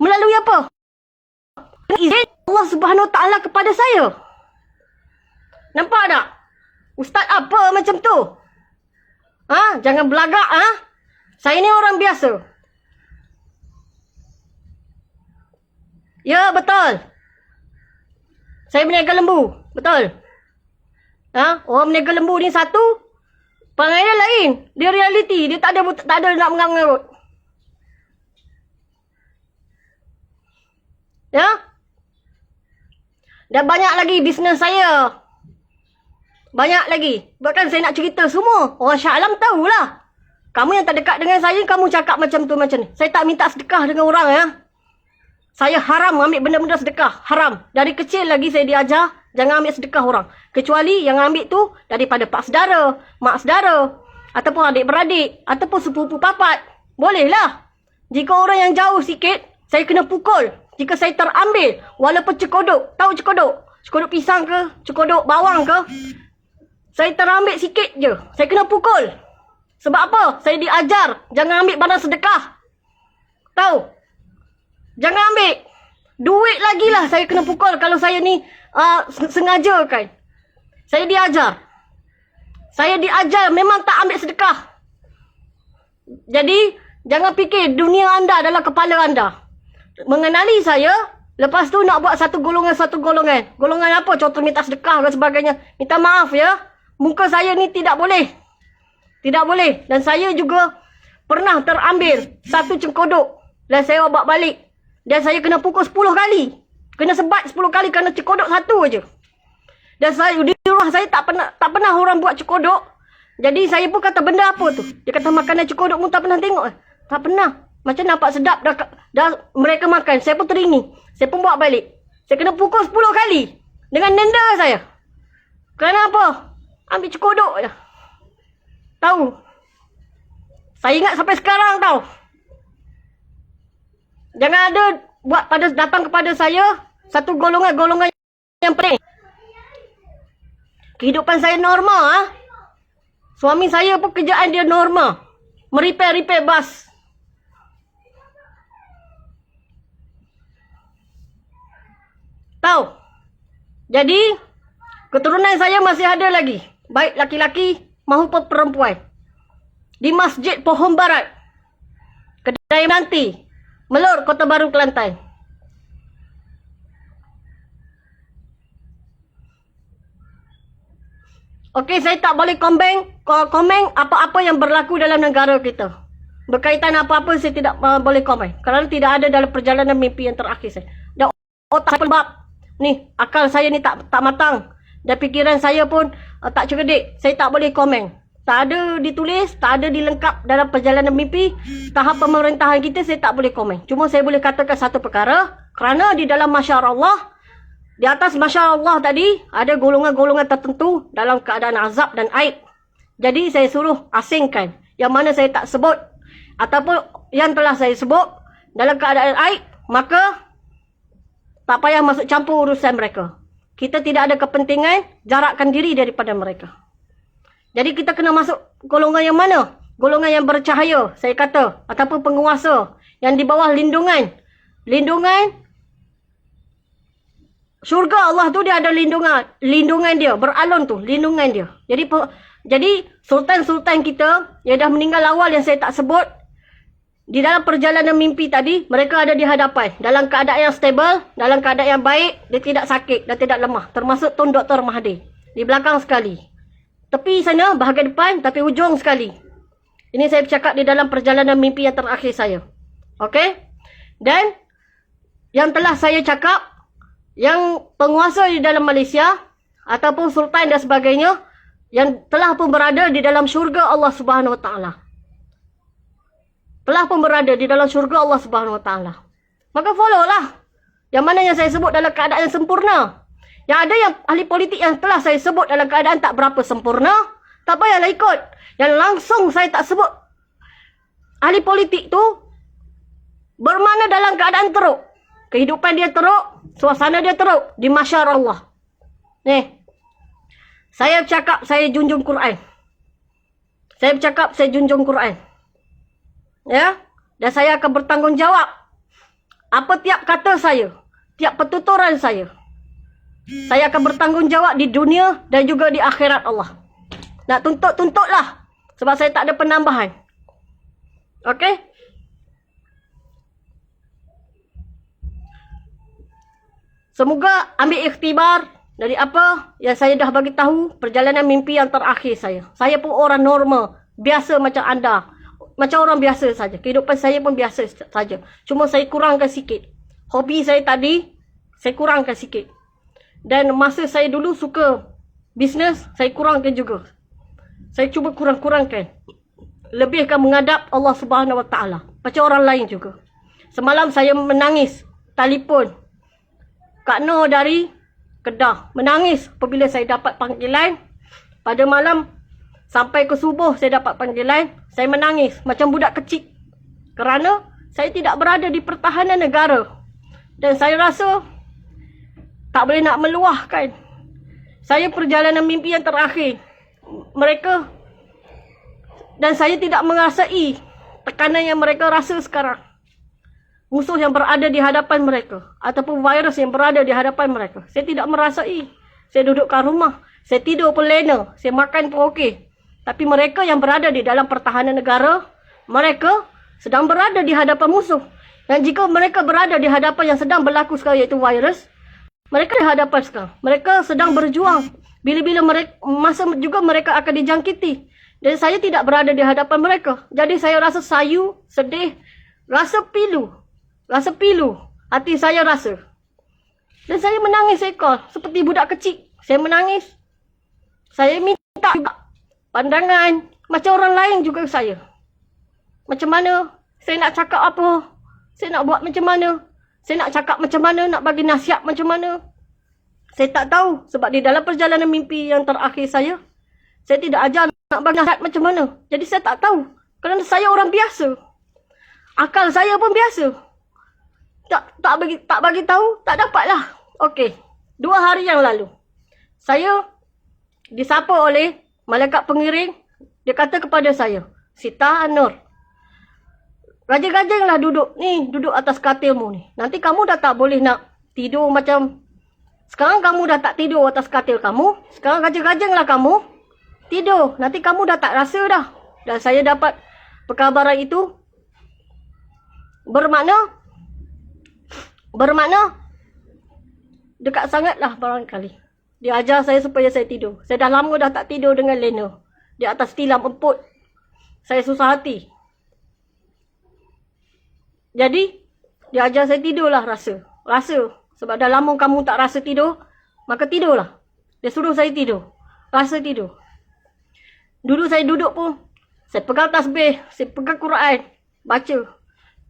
Melalui apa? Izin Allah Subhanahu Wa Taala kepada saya. Nampak tak? Ustaz apa macam tu? Jangan belagak. Saya ni orang biasa. Ya, betul. Saya berniaga lembu. Betul. Orang berniaga lembu ni satu. Perangai dia lain. Dia realiti. Dia tak ada nak mengarut. Ya. Dan banyak lagi bisnes saya. Banyak lagi. Bahkan saya nak cerita semua. Orang Shah Alam tahulah. Kamu yang tak dekat dengan saya, kamu cakap macam tu macam ni. Saya tak minta sedekah dengan orang ya. Saya haram ambil benda-benda sedekah. Haram. Dari kecil lagi saya diajar, jangan ambil sedekah orang. Kecuali yang ambil tu daripada pak saudara, mak saudara. Ataupun adik-beradik. Ataupun sepupu papat. Bolehlah. Jika orang yang jauh sikit, saya kena pukul. Jika saya terambil, walaupun cekodok. Tahu cekodok? Cekodok pisang ke? Cekodok bawang ke? Saya terambil sikit je. Saya kena pukul. Sebab apa? Saya diajar. Jangan ambil barang sedekah. Tahu? Jangan ambil. Duit lagi lah saya kena pukul kalau saya ni sengaja kan. Saya diajar. Saya diajar memang tak ambil sedekah. Jadi, jangan fikir dunia anda adalah kepala anda. Mengenali saya, lepas tu nak buat satu golongan. Golongan apa? Contoh minta sedekah dan sebagainya. Minta maaf ya. Muka saya ni tidak boleh. Tidak boleh. Dan saya juga pernah terambil satu cengkodok. Dan saya bawa balik. Dan saya kena pukul 10 kali. Kena sebat 10 kali kerana cekodok satu aja. Dan saya di rumah saya tak pernah orang buat cekodok. Jadi saya pun kata benda apa tu? Dia kata makanan cekodok pun tak pernah tengok. Tak pernah. Macam nampak sedap dah mereka makan. Saya pun teringin. Saya pun bawa balik. Saya kena pukul 10 kali. Dengan denda saya. Kerana apa? Ambil cekodok je. Tahu? Saya ingat sampai sekarang tahu. Jangan ada datang kepada saya satu golongan yang pening. Kehidupan saya normal ah. Suami saya pun kerjaan dia normal. Repair bas. Tahu? Jadi keturunan saya masih ada lagi. Baik laki-laki maupun perempuan. Di Masjid Pohon Barat. Kedai Menanti. Melur, Kota Baru, Kelantan. Okey, saya tak boleh komen apa-apa yang berlaku dalam negara kita. Berkaitan apa-apa saya tidak boleh komen. Kerana tidak ada dalam perjalanan mimpi yang terakhir saya. Dan otak saya pelbab. Ni, akal saya ni tak matang. Dan fikiran saya pun tak cerdik. Saya tak boleh komen. Tak ada ditulis, tak ada dilengkap dalam perjalanan mimpi. Tahap pemerintahan kita saya tak boleh komen. Cuma saya boleh katakan satu perkara. Kerana di dalam masyarakat Allah, di atas masyarakat Allah tadi, ada golongan-golongan tertentu dalam keadaan azab dan aib. Jadi saya suruh asingkan. Yang mana saya tak sebut. Ataupun yang telah saya sebut dalam keadaan aib. Maka tak payah masuk campur urusan mereka. Kita tidak ada kepentingan jarakkan diri daripada mereka. Jadi kita kena masuk golongan yang mana? Golongan yang bercahaya, saya kata. Ataupun penguasa. Yang di bawah lindungan. Lindungan. Syurga Allah tu dia ada lindungan. Lindungan dia. Beralun tu. Lindungan dia. Jadi sultan-sultan kita yang dah meninggal awal yang saya tak sebut. Di dalam perjalanan mimpi tadi, mereka ada di hadapan. Dalam keadaan yang stable. Dalam keadaan yang baik. Dia tidak sakit dan tidak lemah. Termasuk Tun Dr. Mahathir. Di belakang sekali. Tepi sana, bahagian depan, tapi ujung sekali. Ini saya bercakap di dalam perjalanan mimpi yang terakhir saya. Okey? Dan, yang telah saya cakap, yang penguasa di dalam Malaysia, ataupun sultan dan sebagainya, yang telah pun berada di dalam syurga Allah Subhanahu Wa Taala. Telah pun berada di dalam syurga Allah Subhanahu Wa Taala. Maka follow lah. Yang mana yang saya sebut dalam keadaan yang sempurna. Yang ada yang ahli politik yang telah saya sebut dalam keadaan tak berapa sempurna. Tak payahlah ikut. Yang langsung saya tak sebut. Ahli politik tu bermakna dalam keadaan teruk. Kehidupan dia teruk. Suasana dia teruk. Di masyarakat Allah. Ni. Saya bercakap saya junjung Quran. Saya bercakap saya junjung Quran. Ya. Dan saya akan bertanggungjawab. Apa tiap kata saya. Tiap pertuturan saya. Saya akan bertanggungjawab di dunia dan juga di akhirat Allah. Nak tuntut-tuntutlah. Sebab saya tak ada penambahan. Okey? Semoga ambil ikhtibar dari apa yang saya dah bagi tahu perjalanan mimpi yang terakhir saya. Saya pun orang normal. Biasa macam anda. Macam orang biasa saja. Kehidupan saya pun biasa saja. Cuma saya kurangkan sikit. Hobi saya tadi, saya kurangkan sikit. Dan masa saya dulu suka bisnes, saya kurangkan juga. Saya cuba kurang-kurangkan. Lebihkan menghadap Allah Subhanahu Wa Taala. Macam orang lain juga. Semalam saya menangis. Telefon Kak Noh dari Kedah. Menangis apabila saya dapat panggilan. Pada malam sampai ke subuh saya dapat panggilan. Saya menangis macam budak kecil. Kerana saya tidak berada di pertahanan negara. Dan saya rasa tak boleh nak meluahkan. Saya perjalanan mimpi yang terakhir. Mereka dan saya tidak merasai tekanan yang mereka rasa sekarang. Musuh yang berada di hadapan mereka. Ataupun virus yang berada di hadapan mereka. Saya tidak merasai. Saya duduk kat rumah. Saya tidur pun lena. Saya makan pun okey. Tapi mereka yang berada di dalam pertahanan negara. Mereka sedang berada di hadapan musuh. Dan jika mereka berada di hadapan yang sedang berlaku sekarang iaitu virus. Mereka di hadapan sekarang. Mereka sedang berjuang. Bila-bila masa juga mereka akan dijangkiti. Dan saya tidak berada di hadapan mereka. Jadi saya rasa sayu, sedih, rasa pilu. Hati saya rasa. Dan saya menangis ekor. Seperti budak kecil. Saya menangis. Saya minta juga pandangan. Macam orang lain juga saya. Macam mana? Saya nak cakap apa? Saya nak buat macam mana? Saya nak cakap macam mana? Nak bagi nasihat macam mana? Saya tak tahu. Sebab di dalam perjalanan mimpi yang terakhir saya tidak ajar nak bagi nasihat macam mana. Jadi saya tak tahu. Kerana saya orang biasa. Akal saya pun biasa. Tak bagi tahu, tak dapatlah. Okey. 2 hari yang lalu. Saya disapa oleh malaikat pengiring. Dia kata kepada saya, Sita Nur, rajin-rajinlah duduk atas katilmu ni. Nanti kamu dah tak boleh nak tidur macam... Sekarang kamu dah tak tidur atas katil kamu. Sekarang rajin-rajinlah kamu tidur. Nanti kamu dah tak rasa dah. Dan saya dapat perkabaran itu bermakna dekat sangatlah barangkali. Dia ajar saya supaya saya tidur. Saya dah lama dah tak tidur dengan lena. Di atas tilam emput. Saya susah hati. Jadi, dia ajar saya tidurlah rasa. Sebab dah lama kamu tak rasa tidur, maka tidurlah. Dia suruh saya tidur. Rasa tidur. Dulu saya duduk pun, saya pegang tasbih, saya pegang Quran, baca.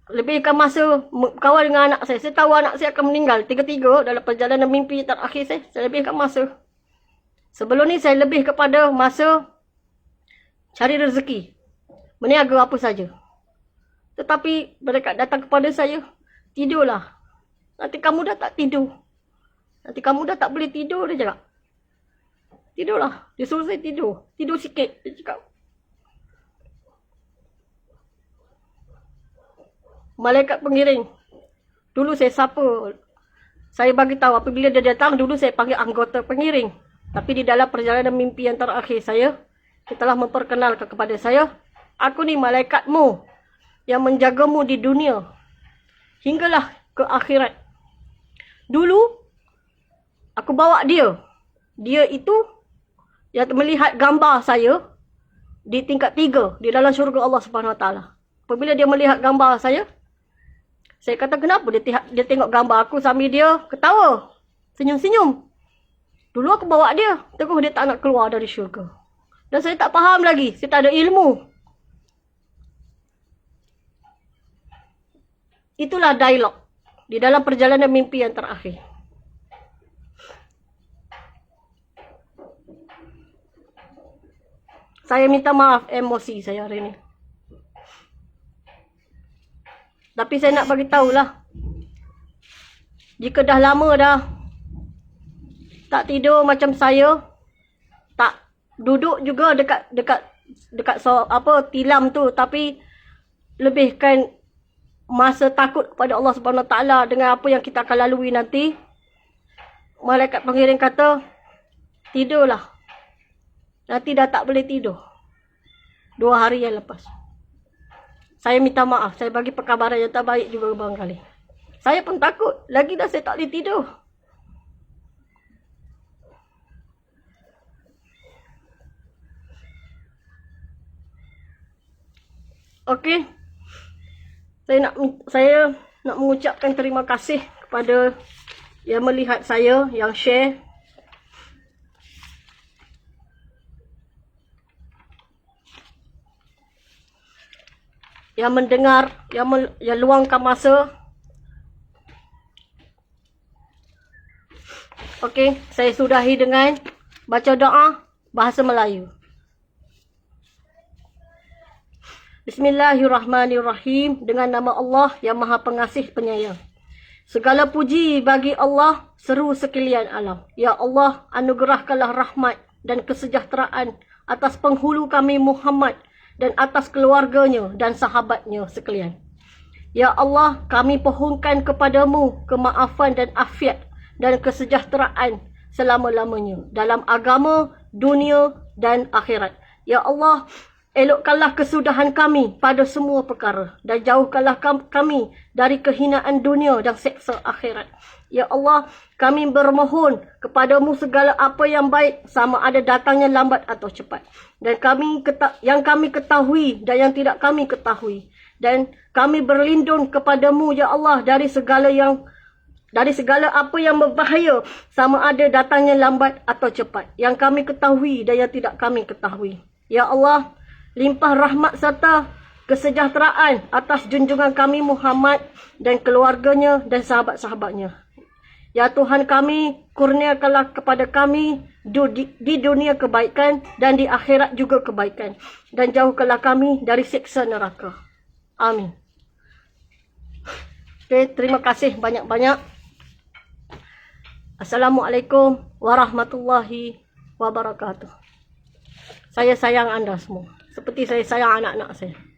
Lebihkan masa kawan dengan anak saya. Saya tahu anak saya akan meninggal. 3-3 dalam perjalanan mimpi terakhir saya lebihkan masa. Sebelum ni saya lebih kepada masa cari rezeki. Meniaga apa saja. Tetapi mereka datang kepada saya, tidurlah. Nanti kamu dah tak tidur. Nanti kamu dah tak boleh tidur, dia cakap. Tidurlah. Dia suruh saya tidur. Tidur sikit, dia cakap. Malaikat pengiring. Dulu saya sapa. Saya bagi tahu apabila dia datang, dulu saya panggil anggota pengiring. Tapi di dalam perjalanan mimpi yang terakhir saya, dia telah memperkenalkan kepada saya, aku ni malaikatmu yang menjagamu di dunia hinggalah ke akhirat. Dulu aku bawa dia. Dia itu yang melihat gambar saya di tingkat 3 di dalam syurga Allah Subhanahu Wa Taala. Apabila dia melihat gambar saya kata kenapa dia tengok gambar aku sambil dia ketawa, senyum-senyum. Dulu aku bawa dia, terus dia tak nak keluar dari syurga. Dan saya tak faham lagi, saya tak ada ilmu. Itulah dialog di dalam perjalanan mimpi yang terakhir. Saya minta maaf emosi saya hari ini. Tapi saya nak bagi tahulah. Jika dah lama dah tak tidur macam saya, tak duduk juga dekat tilam tu, tapi lebihkan masa takut kepada Allah Subhanahu Wa Taala dengan apa yang kita akan lalui nanti. Malaikat pengiring kata, tidurlah. Nanti dah tak boleh tidur. 2 hari yang lepas. Saya minta maaf. Saya bagi perkabaran yang tak baik juga barangkali. Saya pun takut. Lagi dah saya tak boleh tidur. Okey. Saya nak mengucapkan terima kasih kepada yang melihat saya, yang share. Yang mendengar, yang luangkan masa. Okey, saya sudahi dengan baca doa bahasa Melayu. Bismillahirrahmanirrahim. Dengan nama Allah yang Maha Pengasih Penyayang. Segala puji bagi Allah, seru sekalian alam. Ya Allah, anugerahkanlah rahmat dan kesejahteraan atas penghulu kami Muhammad dan atas keluarganya dan sahabatnya sekalian. Ya Allah, kami pohonkan kepadamu kemaafan dan afiat dan kesejahteraan selama-lamanya dalam agama, dunia dan akhirat. Ya Allah, elokkanlah kesudahan kami pada semua perkara dan jauhkanlah kami dari kehinaan dunia dan seksa akhirat. Ya Allah, kami bermohon kepadamu segala apa yang baik, sama ada datangnya lambat atau cepat. Dan yang kami ketahui dan yang tidak kami ketahui. Dan kami berlindung kepadamu ya Allah dari segala apa yang berbahaya, sama ada datangnya lambat atau cepat, yang kami ketahui dan yang tidak kami ketahui. Ya Allah, limpah rahmat serta kesejahteraan atas junjungan kami Muhammad dan keluarganya dan sahabat-sahabatnya. Ya Tuhan kami, kurniakanlah kepada kami di dunia kebaikan dan di akhirat juga kebaikan. Dan jauhkanlah kami dari siksa neraka. Amin. Okay, terima kasih banyak-banyak. Assalamualaikum warahmatullahi wabarakatuh. Saya sayang anda semua. Seperti saya sayang anak-anak saya.